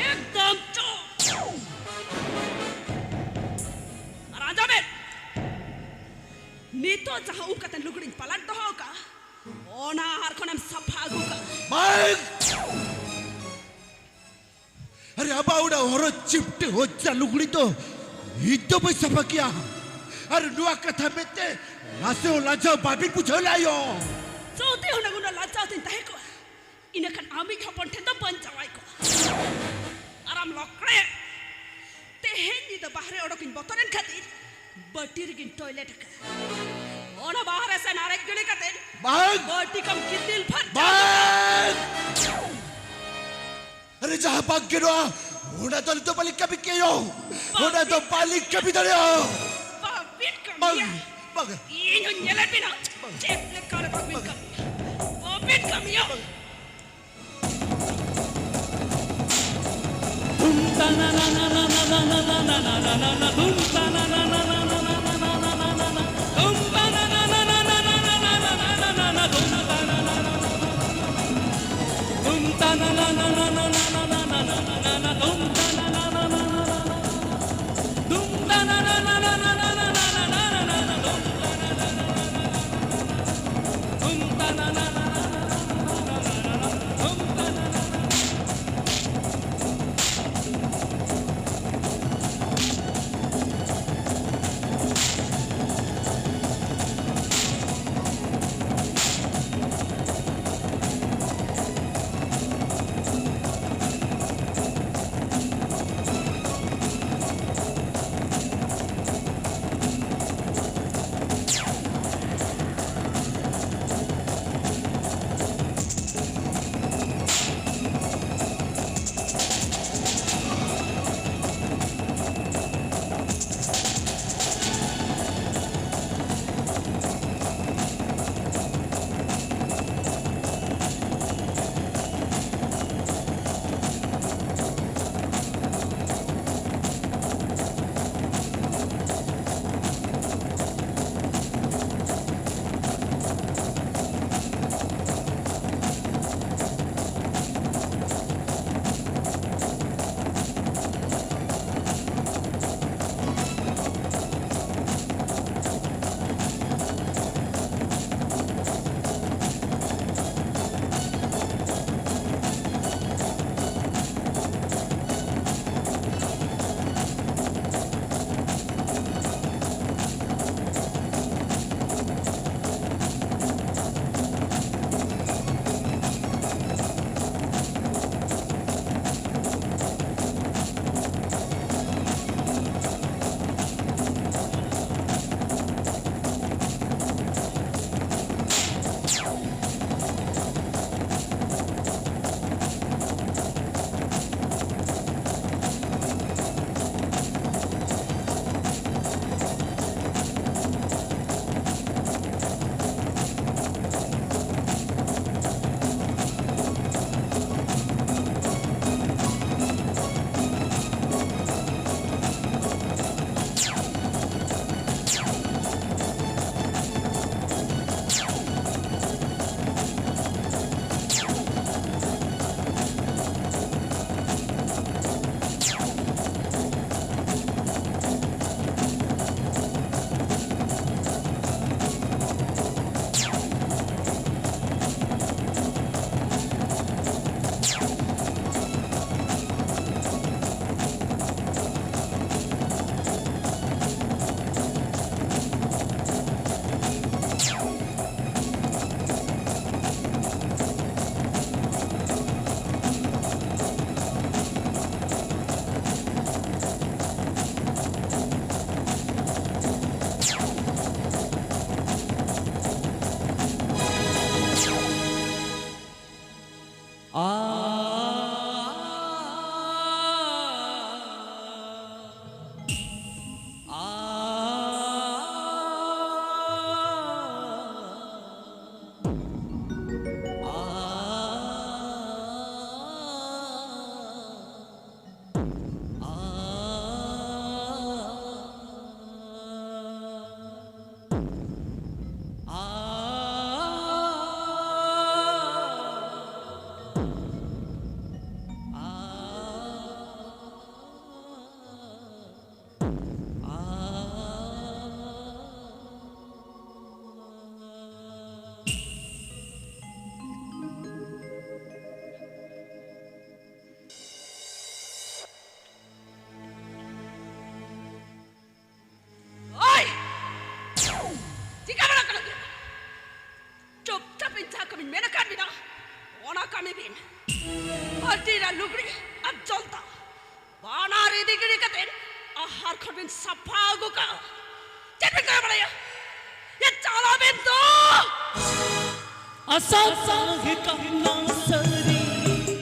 एकदम चुप राजा में नीतो जहाँ उनका तन लुगड़ी पलट दो होगा ओना हर कोने में सफागू का
अरे अब आउडा औरत चिपटे हो लुगड़ी तो itu siapa kia? Aduh dua kata mete, langsung lajau babi pucau layo.
Jadi orang guna lajau tinta heko. Ina kan ami hapon tenda pancawai ko. Aram lokre. Tehen ni dah bahare orang kin botoran khatir, batir kin toilet ka. Orang bahare se narik gule katen.
Bang.
Bati kam kitil fat.
Bang. अरे जहाँ भाग के रो होना तो बलिक कभी के यो होना तो बलिक कभी तो यो
Babit kam
bug
ya.
Bug
Ini nyelat bina. Cep lekar babit kam. Babit kam ya. बिना ओना कमी बिन हटीरा लुगड़ी अब जलता बानार इदी गिरी कतेन आहार खबिन सफा गुका चेपे कर बड़ाया ये चाला बिन तो
असा सागे काना सरी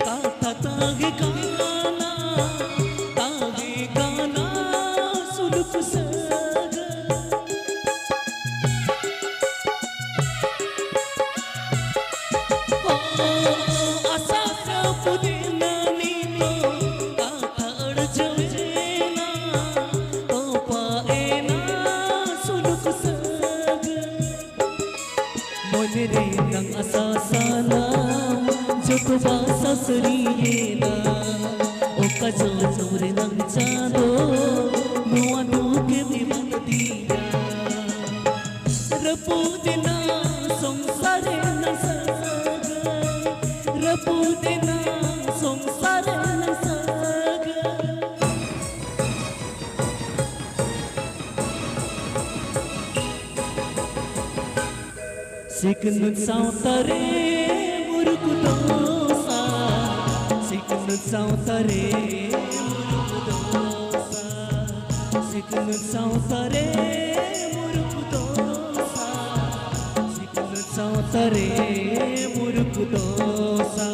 ताता तागे काना सुलुक सग ओ असा पुदीना नीनो ताता अड़जोजेना ओ पाएना सुलुक सग मन रे नंग असा साना जो बासा सरियेना ओ कजो जोरे नंग चांदो नुआ नुके विमन दिया रपू देना संसारे न सग रपू देना संसारे न सग Siknut sautare murku dosa Siknut sautare murku dosa Siknut sautare murku dosa Siknut sautare murku dosa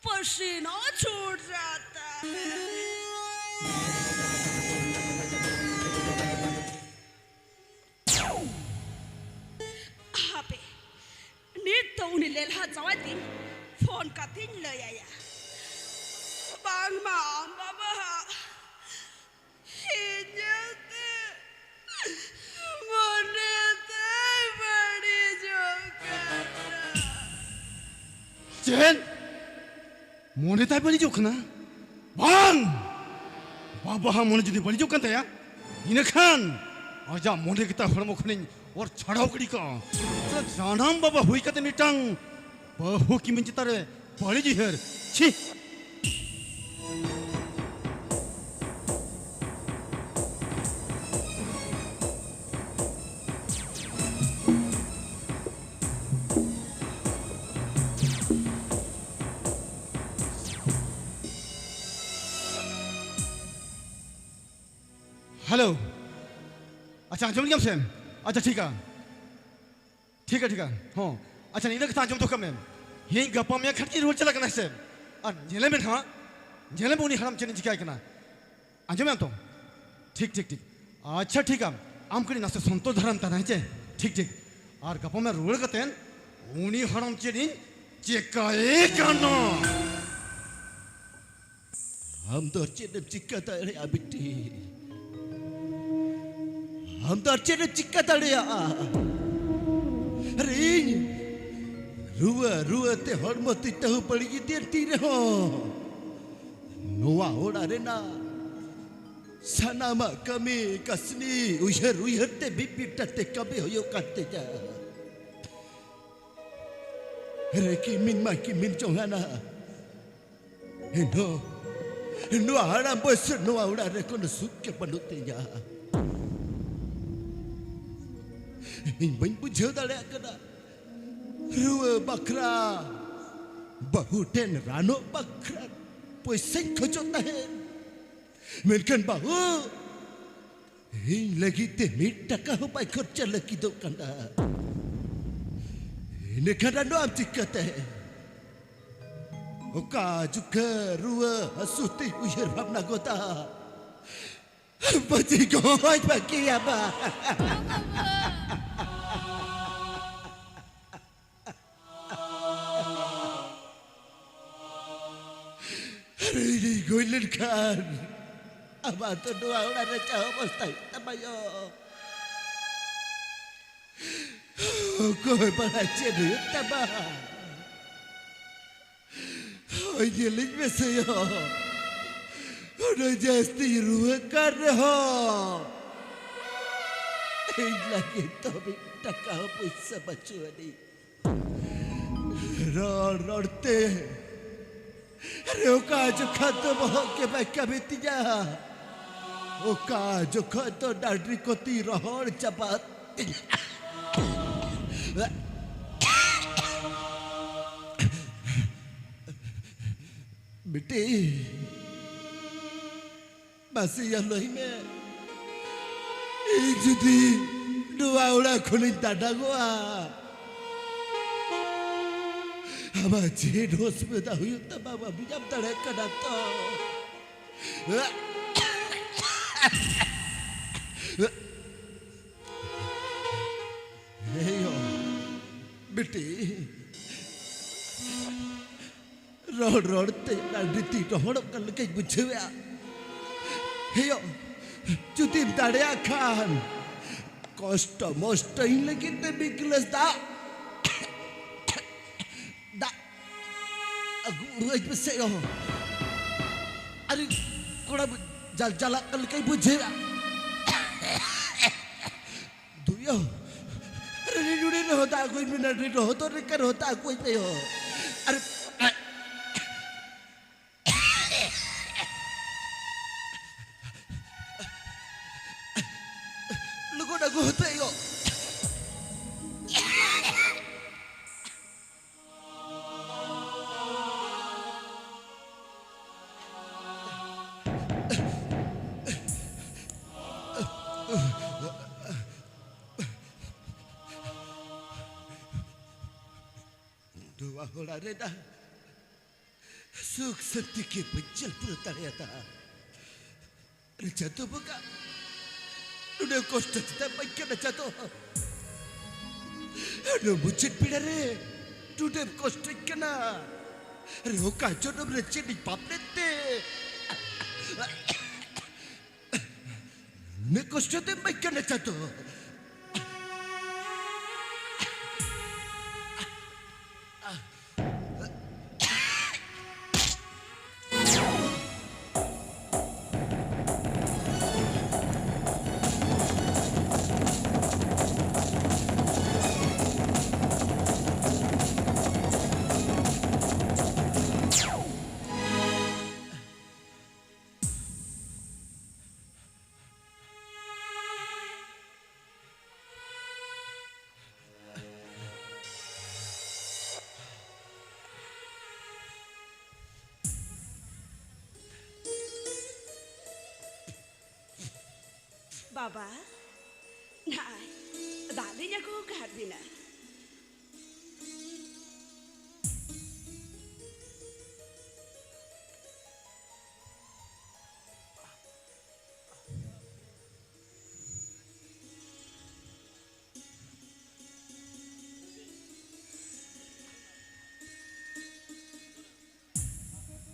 पसीना छूट जाता हापे नीट तो उन्हें लेल्हा जावा दिन फोन का दिन ले आया बांग मां बाबा हिजते मोने ते बड़ी जोकर
Jen, मोने ताई बड़ी जोखना, बांग, बाबा हम मोने जुदी बड़ी जोखन तया, इन्हें खान, आजा मोने किता हरमो खने और छड़ाव करी का, तो जानम बाबा हुई कते निटांग, बहु की मंचिता रे बड़ी जिहर, छी, हेलो अच्छा जम लिया सेम अच्छा ठीक है हाँ अच्छा नहीं लगता जम तो कम है ये गप्पा में खर्ची रोल चला करना सेम और जेले में हाँ जेले में उन्हीं हराम चने जिक्या करना आजम तो ठीक अच्छा ठीक है आम करी नास्ते संतोष धर्म ता नहीं चे ठीक और गप्पा में रोल करते हैं उन्हीं हराम चने चिकाए करना
हम तो चेने चिकाता है अबिटी हम तो चेने चिकाता है अरे रुआ ते हरमती तहु पड़ी गिद्दियन तीरे हो
Noa ora rena. Sanama kami kasni uyar te bipita te kami hoyo kate ja. Reki min ma ki min chongana. No haram bos no ora rekono sukke panute ja. Bain bujho dale kada. Rua bakra bahuten rano bakra poisen khojot nahe. Menkan bahu in lagi te mit taka ho pai kharcha lagi do kanda. Ini kada no am tikate. Oka juga rua asuti uyar bhamna gota. Baji goy bagi apa? Ini goylen kan. Apa tu dua orang raja postai tabayo. Kau belajar duit tabah. Oh jeling besayo. Udah jasti ruah karho. Lagi tapi tak kau puasa baca ni. Rorte. Oka jo khato boh ke baika betinya. Oka jo khato dadri koti rohor cepat. Beti, masih yang lain me. Jadi dua orang kuning tanda gua. Apa jenuh sepeda huyuk tambah bijam tarik kadato. Heyo, beti. Road te naditi rohok kan lekai bujewa. Heyo, cutim tadea kan. Kosta mosta in lagi te biglas da. Da. Aku urai beseyo. Ari koda jala kan lekai bujewa. Duyo. Rene dure hota aku ini nari hoto rekan hota aku itu yo. Ari Aku tengok. Dua orang reda. Suk sedikit pecel perut ternyata. Jatuh buka. Udah kosta kita baikkan jatuh. Aduh bucin pilare. Udah kosta kena. Roka jodoh bercin di paplete. Ne kosta kita baikkan jatuh.
Baba, nah, dalinya ko kaharbina.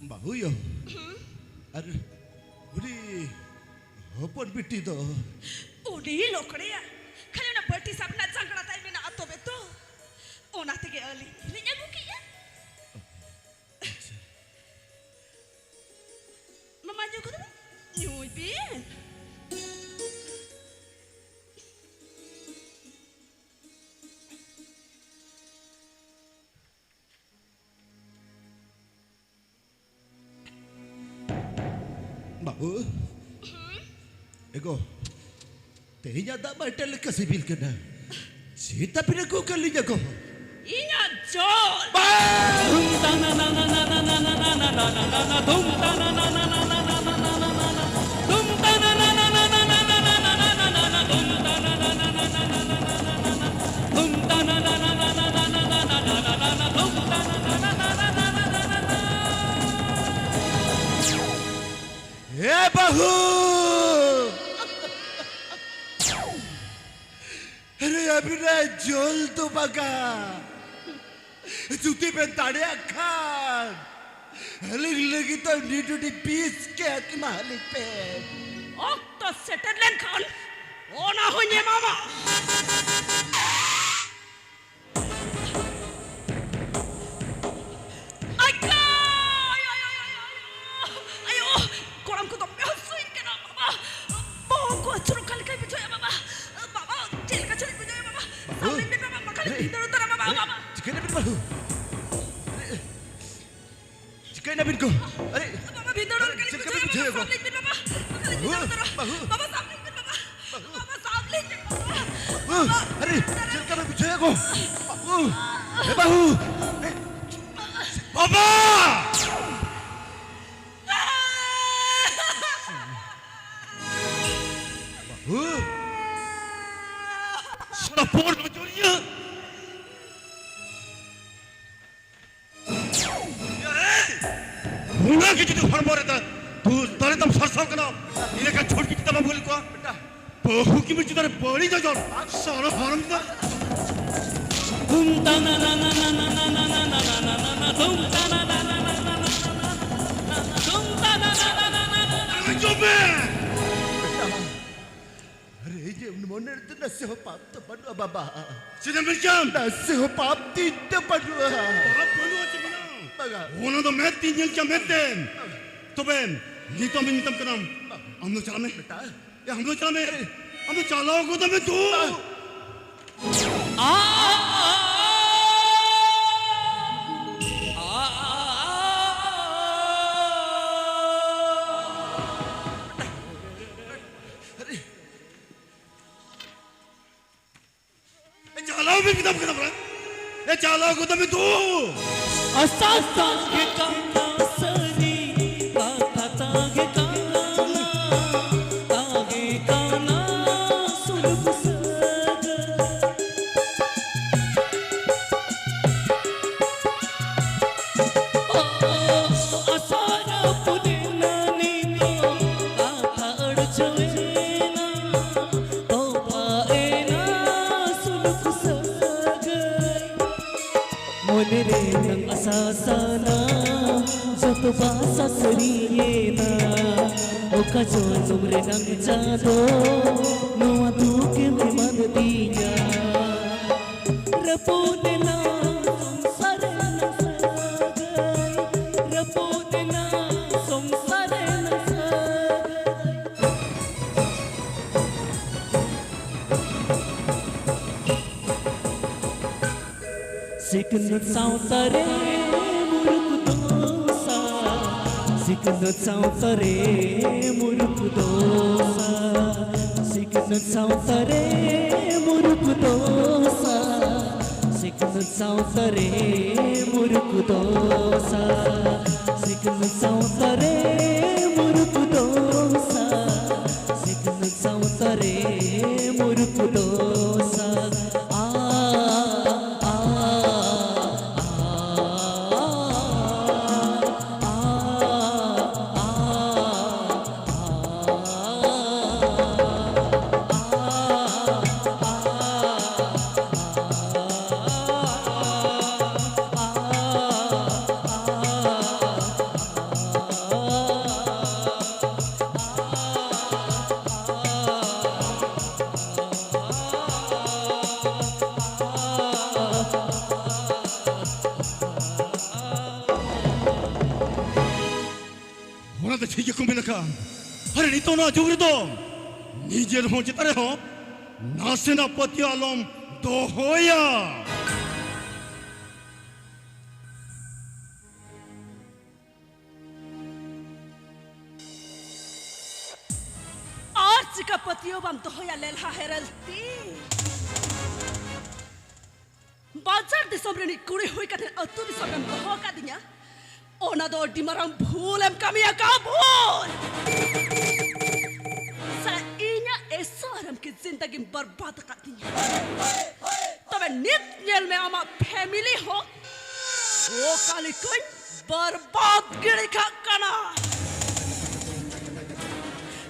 Bahu yo. Aduh, budi. Hopon biti to.
Udi lokreya. Kali na berti sabna jangkara tay mina ato beto. Ona tege ali. Linya gukiya. maju ko nyuy bin
Bahu. Ego. Tehnya tak batal ke sibil kena. Sita pinaku kali jago.
inya jol
Dum ta na na na na na na na na na na na na dum ta na na na na na na na na na na na dum ta na na na na na na na na na na na na na dum ta na na na na na na na na na na dum ta na na na na na na na na na na na dum ta na na na na na na na na
Eh bahu. अरे अभी ना जोल तो बगा जूती पे ताड़े अखान हलिक लगी तो नीटुटी पीस के अकना हलिक पे
okto setter len khan ona honye mama Aika! Ayo, koram ko to behasuin ke na mama. Bawa ko achuro kali kai bijoya mama. Mama, jail ka chali bijoya mama. Sabi me mama makali bidar utara mama mama.
चिकन नबीन बाहु चिकन नबीन को अरे
Mama bidar kali
jail ka
bijoya
bijoya
mama. Sabi me mama. Makali bidar utara. Mama sabi me mama. Mama sabi me mama.
अरे chicken का बिछाया को बाहु ए बाहु
बाबा
बाहु
साला पोर मचोरिया हुना की जो फर मोरे ता तू तारे तम सरसव कना इने का छोड़ की तम बोल को बेटा बहु की मिर्ची तारे बड़ी जा जोर सारा फॉर्म दा
dum ta na na na na na na na na na na na na dum ta na na na na na na na dum ta na na na na na na
अरे जो बे
अरे ये मोने तो नसे हो पाप तो पड़वा बाबा
सीधे मिल जाम
नसे हो पाप तीत पड़वा
बाप बोलो अच्छे बना
बगा
उन्होंने तो मैं तीन जन क्या मैं तेन तो बेन नी तो मैं नितम करम हम लोग चला में या हम लोग चला में हम लोग चलाओ को तो मैं तू चलाओ भी किताब किताब रहा ये चलाओ को तो मैं तू
asasa ge kana sari kata tage kana tage kana suluk saga asara pudena ni kata adchena to paena suluk saga Monere nang asasana Joto basa sariyena Oka jo numre nang jado Noa duke me maddiya Rapone na samsare na sagai Rapone na samsare na sagai Siknut sautare muruk dosa Siknut sautare muruk dosa Siknut sautare muruk dosa Siknut sautare muruk dosa Siknut sautare muruk dosa Siknut sautare muruk dosa
ठीक है कुम्भी लगा अरे नहीं तो ना जुगरे तो नीचे हो चितारे हो नासेना पति आलम दो होया
और चिका पतियों बम तो होया लेल्हा हेरलती बाजार दिसम रे कुड़ी हुई कथे अतु दिसम रे हो का दिया ओना दो डिमरम भूल एम कमिया का भूल सा इन्या ऐसो हरम की जिंदगी बर्बाद कर दिया तबे नित नेल में आमा फैमिली हो ओ काली कोई बर्बाद गिरी का कना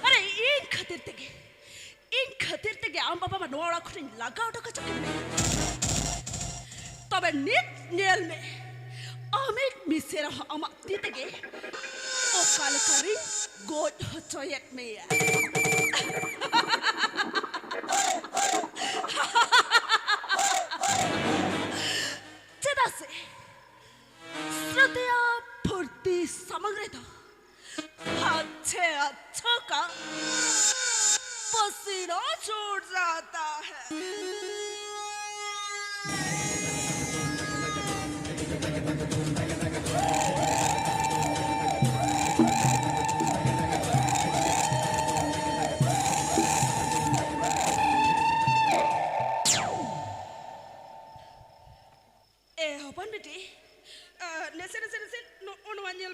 अरे इन खातिर तेगे आम बाबा मा नोड़ा खुरिन लगाओ तो का चके तबे नित नेल में आमेक मिसेरा आमा तीतेगे ओ कालकारी गोद हचोयत में चेदा से श्रद्धया फुर्ती समग्र तो अच्छे अच्छा का पसीना छूट जाता है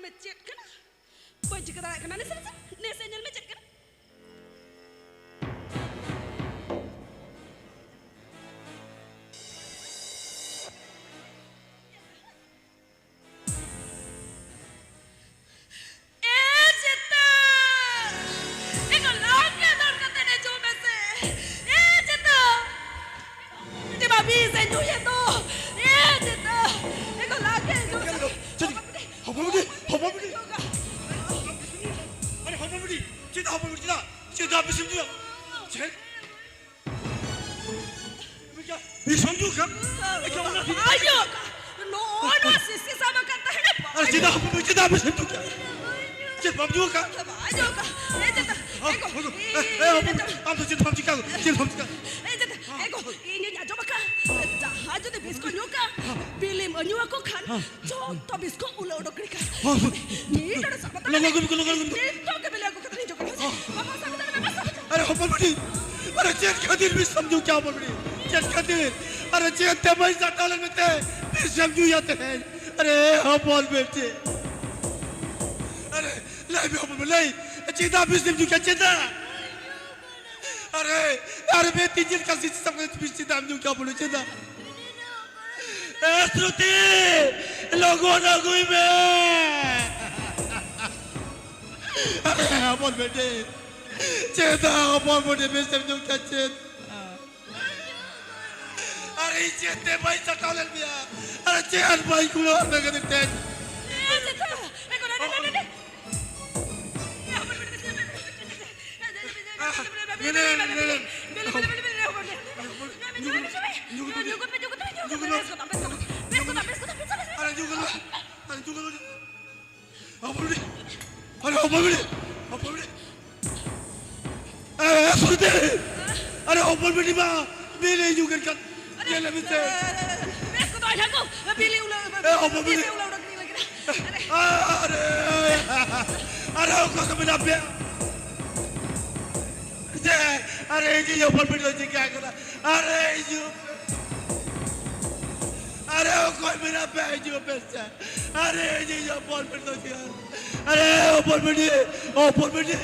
में चेक करना पंच करा करना ने सर ने सेंजल में चेक करना
अरे चेते भाई सटालन में थे फिर समझू जाते हैं अरे हाँ बोल बेटे अरे लाई भी हो लाई चेता भी समझू क्या चेता अरे अरे बेटी जिन का सिस्टम सब कुछ भी चेता समझू क्या बोलूं चेता श्रुति लोगों ना कोई में अरे हाँ बोल बेटे चेता हाँ बोल बेटे भी समझू क्या चेता अरे चेते भाई सटालन बिया अरे चेहर भाई कुलो में कर देते हैं अरे ओपन बेटी बा मेरे जुगर कर ये ले मिस्टर
इसको तो आजा को बिली उला बिली उला उड़ा नहीं लग रहा
अरे अरे को सब ना पे अरे जी ओपन बेटी जी क्या करा अरे जो अरे कोई मेरा पे जो पैसा अरे जी ओपन बेटी अरे ओपन बेटी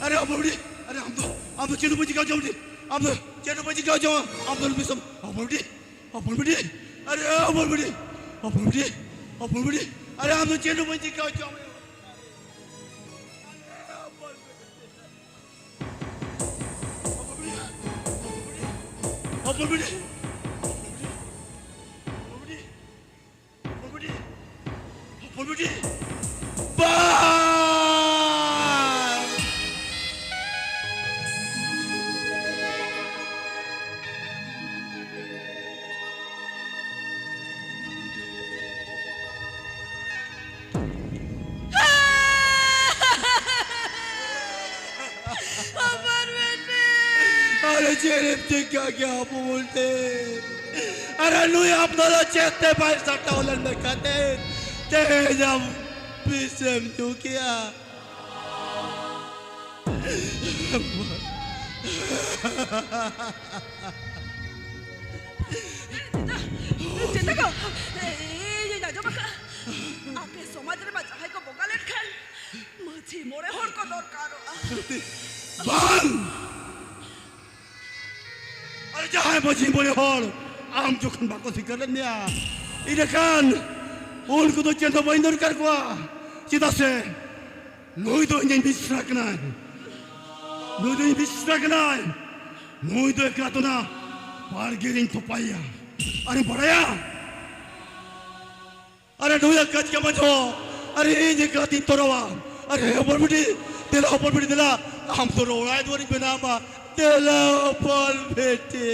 अरे अब बड़ी अरे हम तो चेनु बजी का जाओ अब चेनु बजी का जाओ अब तो बिसम अब बड़ी अरे अब बड़ी अरे हम तो चेनु बजी का जाओ 볼부리 अरे जेरेब क्या क्या बोलते अरे नुई अपना चेते भाई सट्टा उलन में खाते ते जब पिसम तू क्या
चिंता को ये जाजो बका आपे समाज रे बचा है को बोगालेट खान मछी मोरे होड़ को दरकारो
बंद अरे जहाँ मछी मोरे होड़ आम जोखन बाको सिकर लेन्या इधर kan उनको तो चंदो बंदर कर को चिता से नोई तो इंजन बिस्रा कनाय नोई तो बिस्रा कनाय नोई तो एक रातो ना बाल गिरिंग तो पाया अरे बड़ाया अरे नोई कच के मचो अरे ये काती तोरवा अरे ऊपर बिटी दिला हम तो रोड़ा दोरी बनामा दिला ऊपर बेटे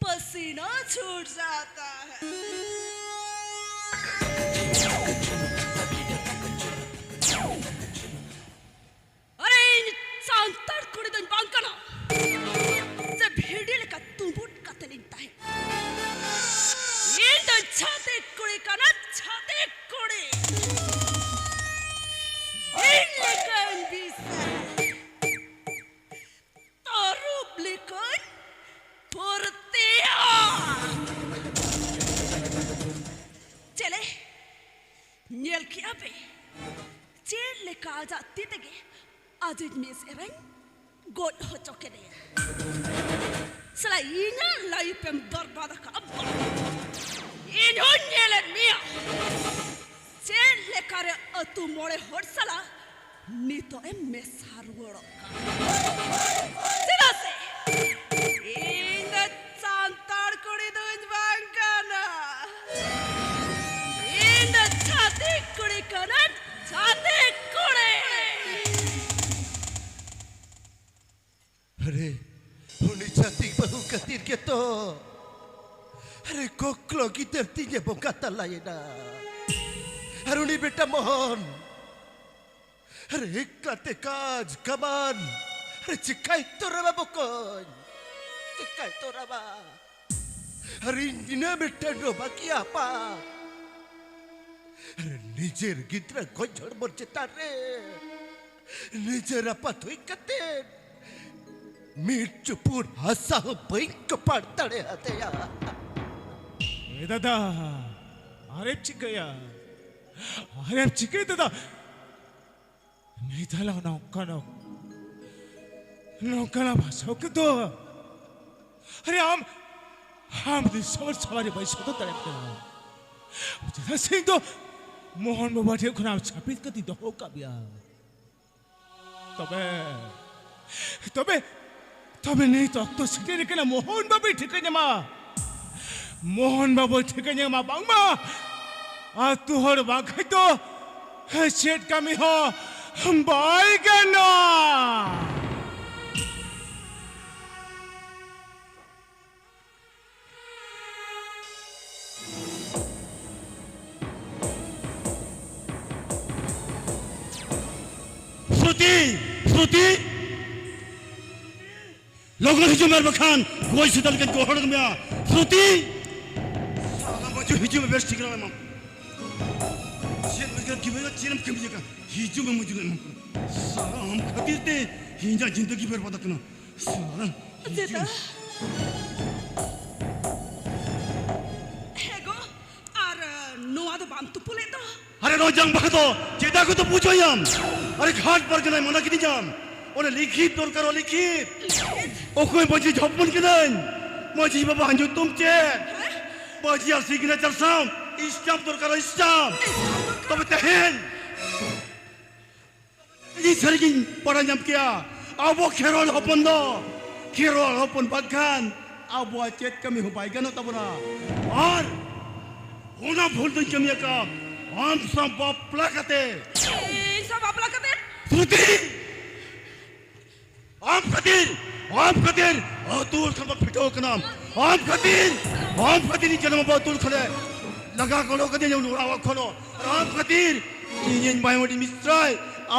पसीना छूट जाता है अरे सांतर कुड़ी दिन बांकना से भेड़ी लेकर तुम्बुट काते निकता है ये तो छाते कुड़ी का ना छाते कुड़ी इन लेकर बीसा तारुप लेकर चले न्यल किया पे चेर लेकर आ जाती तके आज इतने से रंग गोद हो चुके हैं सला इन्हें लाइफ में बर्बाद का अब इन्हों न्यल मिया चेर लेकर अतु मोड़े होड़ सला नी तो में सारुड़ो चला से
अरे उन्हीं छाती बहु कतीर के तो अरे कोकलो की धरती ये बोकाता लाये ना अरे उन्हीं बेटा मोहन अरे एक काते काज कमान अरे चिकाई तो रवा बोकोन चिकाई तो रवा अरे इंदिना बेटा रोबा किया पा अरे निजेर गिद्रा कोई झड़ मोर चितारे निजेर अपा थोई कते मीठपुर हसा हो बैंक पड़तड़े हते या
ए दादा अरे चिकया अरे चिके दादा नहीं था ला नौका भाषा के तो अरे हम समर सवारी पैसा तो तरफ जेठा सिंह तो मोहन बाबा थे खुना छापित कति दहो का बिया तबे नहीं तो सिटे ने कना मोहन बाबा ठीक है मा मोहन बाबा ठीक है मा बांगमा आ तू हर बाखै तो सेट कमी हो बाय गना
श्रुति लोगों हिजो मेरे बखान गोई सिदल के कोहड़ में श्रुति साला मजो हिजो में बेस्ट ठीक रहा है चीन में की मेरा चीन में कमी का हिजो में मुझे साला हम खातिर ते हिंजा जिंदगी बर्बाद करना साला
जेठा हेगो और नोआ तो बाम तू पुले तो
अरे नो जंग बखतो चेता को तो पूछो याम अरे घाट पर के नहीं मना किनी जाम ओने लिखित तोर करो लिखित ओ कोई बजी झपन के नहीं मजी बाबा हंजू तुम चे बजी और सिग्नेचर साउंड स्टैम्प तोर करो स्टैम्प तब तहन ये सरगी पड़ा जम किया अब वो खेरोल हपन बगान अब वो चेत कमी हो पाएगा ना तब ना और होना भूल तो कमी का हम सब बापला कते श्रुति हम कतिर अतुल खबर फिटो के नाम हम कतिर जन्म अतुल खले लगा करो कदे जो उड़ावा खलो हम कतिर इंजन बायोडी मिस्ट्राय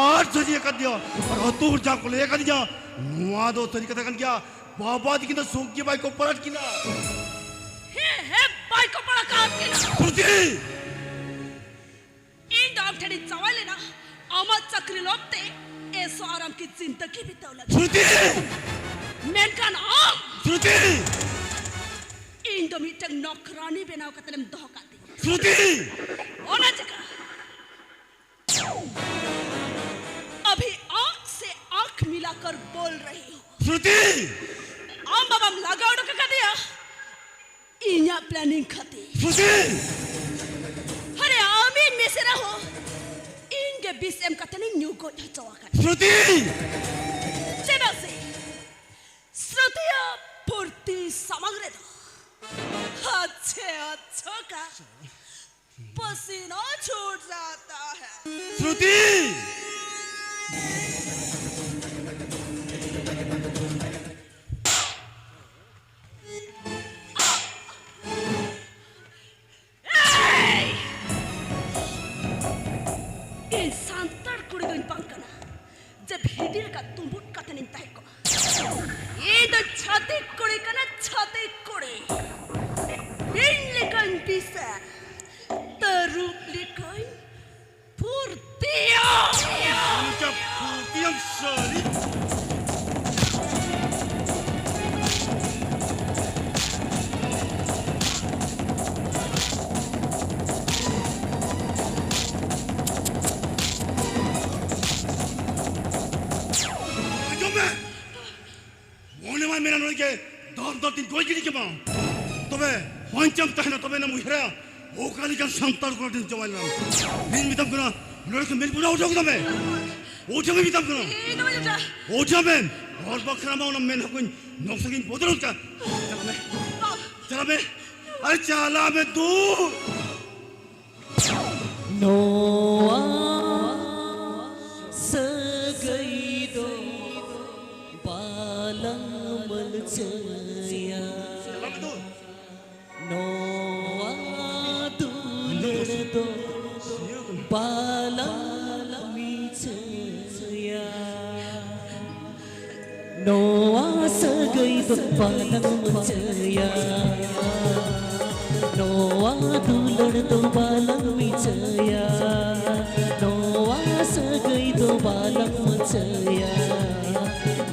आठ सजिए कर दिया और अतुल जा को ले कर दिया नुआ दो तरीके तक क्या बाबा दी की तो सोक की बाइक को पलट की ना
हे बाइक को पलट की ना
श्रुति
इन डॉग ठेडी चवाले ना अमत चक्री लोपते ऐसो आराम की जिंदगी बितावला
श्रुति
मेनका नाम
श्रुति
इन मीटिंग नौकरानी बनाओ का तेरे धोखा दी
श्रुति
ओना जगह अभी आंख से आंख मिलाकर बोल रही हो
श्रुति
आम बाबा लगाओ का दिया इन्या प्लानिंग खाती
श्रुति
अरे आमीन में से रहो इनके बीच एम कतनी न्यू को चवा कर
श्रुति
चेना से श्रुतिया पूर्ति समग्र दो अच्छा का पसीना छूट जाता है
श्रुति
जब हिडिर का तुम्बुट कथन इंता है को ये तो छाते कोड़े का ना छाते कोड़े इन लेकिन पिसा तरुप लेकिन पूर्तिया
उनका पूर्तियम सारी मेरा नोई के दो तीन कोई गिरी के मां तबे पंचम तहना तबे ना मुहरा ओ काली का संतर को दिन जवाल ना दिन मितम कना लड़के मेरे पूरा उठो तबे उठो में मितम कना
ये तो जा
उठो में और बखरा मां ना मैं हकुन नौसकिन बोतल का चला में अरे चला में तू
नोआ सगई दो बालंग चया नोआ दूलड़ दो बाला चया नोआ सगई दो बालंग चया नोआ दूलड़ दो बालंग चया नोआ सगई दो बालंग चया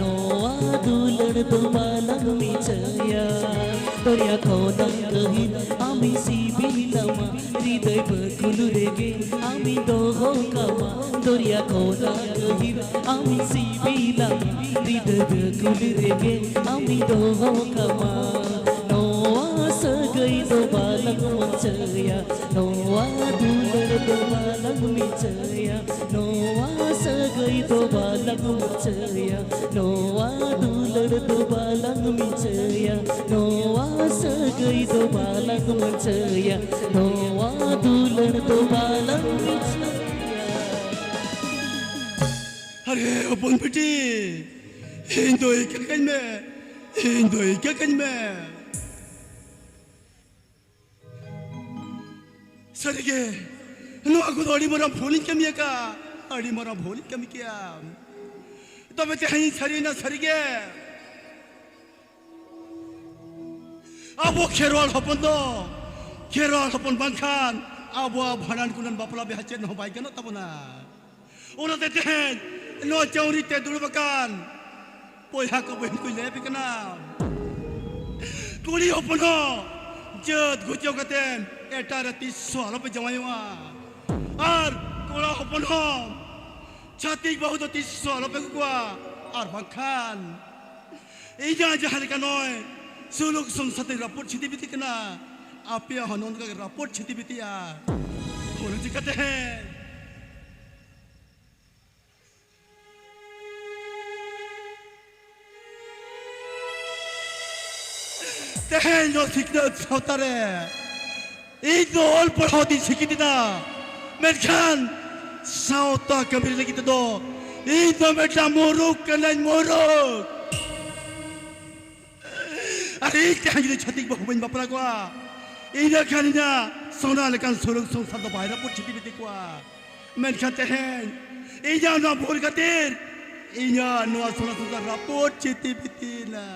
नोआ दूलड़ दो बालंग चया दरिया कोना कही आमी सिबिलामा हृदय बकुलु रेगे आमी दोहो कामा दरिया कोना कही आमी सिबिलामा हृदय dada kulirege ami doho kama noa sagai do balang mancaya noa dular do balang micaya noa sagai do balang mancaya noa dular do balang micaya noa sagai do balang mancaya noa dular do balang micaya.
अरे अपन बेटी हिंदू क्या कन में सरिगे no आगो अड़ी मरा भोली कमी का अड़ी मरा भोली कमी क्या तो मैं तेहनी सरी ना सरिगे अब वो खेरवाल हपन बंखान अब वो भनान कुनन बापला बेहचेन हो बाइक ना तब ना उन्हें देते हैं नो चौरी ते दुर्बकान पोया को बहन को ले बिकना कुड़ी अपनो जद गुच्चो कतेन एटार 300 पे जमायुआ और कोड़ा अपनो छाती बहुत 300 पे गुआ और बखान इजा जहां का नोय सुलुक संसते रपोर्ट छिति बिति कना आपिया हनोन का रपोर्ट छिति बितिया होने जिकते हैं तेहन जो सिकनत सावतारे इन दो ऑल पढ़ाती सिकिtina मेरखान सावता कबीर लगी तो इन दो बेटा मोरुक कलन मोरुक अरे तेहन जो छतिक बहुबन बापरा को इन खानिना सोना लेकिन सुरुक संसार तो बाहर पुट छिति बिति को मेरखान तेहन इन जा ना बोल कतिर इन जा नो सोना संसार रापोट छिति बिति ना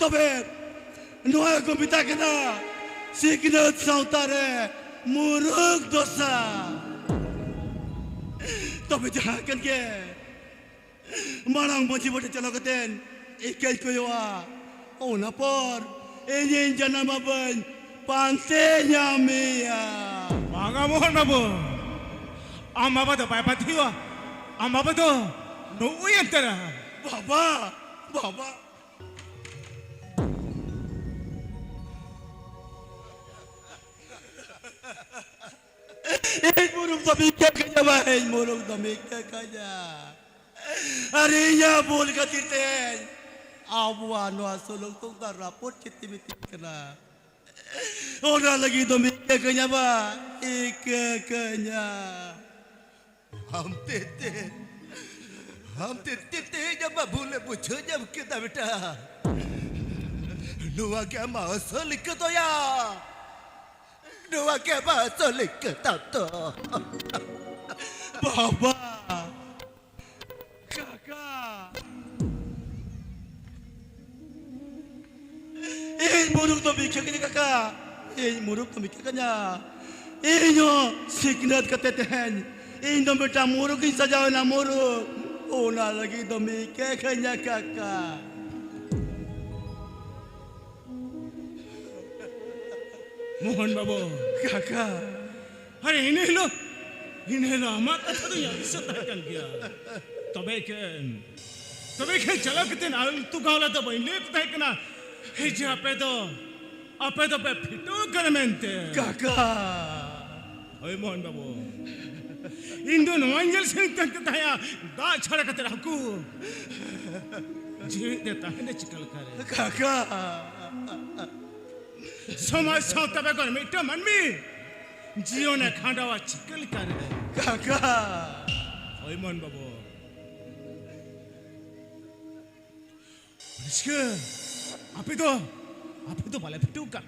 तबे नोया को बिता के ना सिकनत सावतारे मुरुक दोसा तबे जहां के मारंग मजी बोटे चलो कतेन इकेल को योआ ओना पर एजेन जन्म बन पांते न्यामिया
मागा मोहन बाबू आमाबा तो पाय पाथिवा आमाबा तो नो उयंतरा
बाबा बाबा एक मुरुक तो मिक्के कजा भाई मुरुक तो मिक्के कजा अरे या बोल का तीरते आबुआ नो असलोक तो ता रापोर्ट चित्ती बिती कना ओरा लगी तो मिक्के कजा बा एक कजा
हम तेते जब भूले पूछो जब किता बेटा नुआ क्या मासो लिखतो या नुआ क्या मासो लिखता तो
बाबा काका मुरुक तो मिक्के कजा काका मुरुक तो मिक्के कजा यो सिकनत कते तेहन इन दो बेटा मोरू की सजाओ ना मोरू ओ ना लगी तो मैं क्या खन्या काका
मोहन बाबू
काका
अरे इन्हें लो हमारा कथा तो यहाँ से तहकन किया तबे के चलो कितने नाल तू गावला तो बहले को तहकना हे जे आपे तो पे फिटो कर मेंते
काका
ओए मोहन बाबू इंदो नोंजल से तक ताया दा छड़ा कते रखू जी देता है ने चिकल करे
काका
समाज साउता बे कर मिटा मन में जियो ने खांडावा चिकल करे
काका
ओए मोहन बाबू इसके आपे तो भले फिटू कर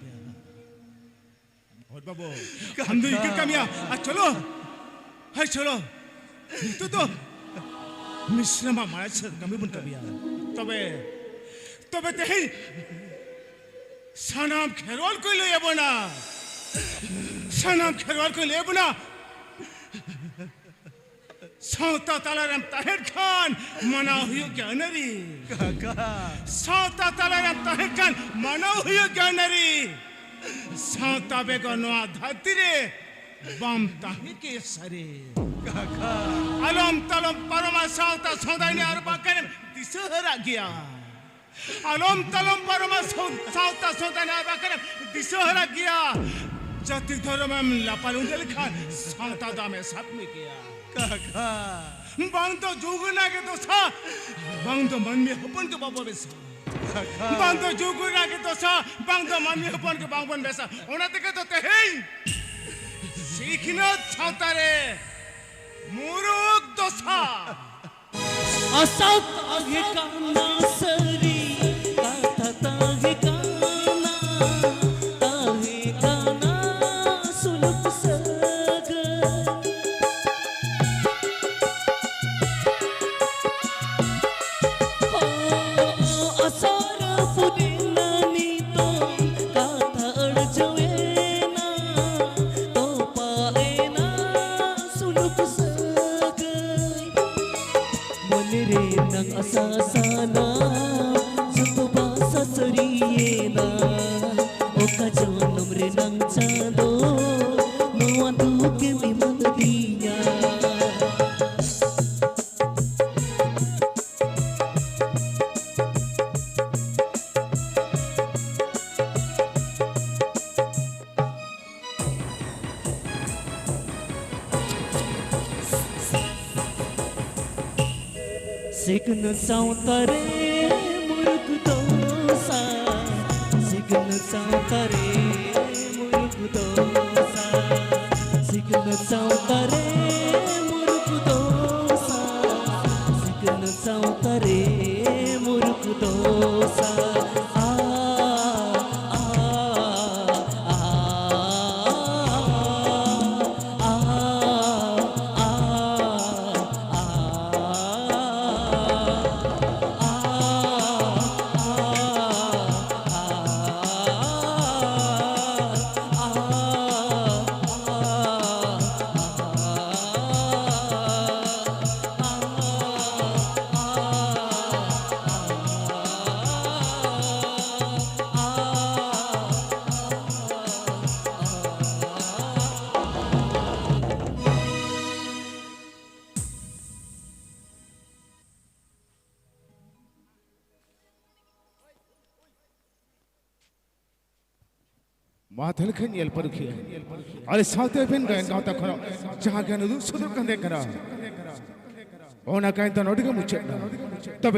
और बाबू हम तो इके कमिया चलो हाय चलो तो मिश्र मा मारा छ कमी बुन कबिया तबे ते सनाम खेरवाल को ले बना सनाम खेरवाल को ले बना साउता तालाराम ताहिर खान मना हुई क्या नरी साउता तालाराम ताहिर खान मना हुई क्या नरी साउता बेगो नवा धरती रे bam tahi ke sare alam talam parama sauta saudani arbakan disahara gya alam talam parama sauta saudani arbakan disahara gya jati dharamam lapalundel khan sauta dame sap me gya bang to juguna ke to sa bang to man me hapon ke baba besa bang to juguna ke to sa bang to man me hapon ke bang bon besa ona te ke to te hey Sikhinat sautare muruk dosa
asat age kana sari kata tahe kana suluk saga asara pudina nito kata arjawena रे नंग असासाना सुतो बासा सरियेना ओका जनम रे नंग चांदो नोआ दुके मी मन दिया Signa sautare muruk dosa Signa sautare muruk dosa Signa sautare muruk dosa Signa sautare muruk dosa
Mathal खन यल पर खिया अरे साथे पेन गए गांव तक खरा जहां गन दु सुदर कंदे करा ओना काई त नोटिका मुचे तबे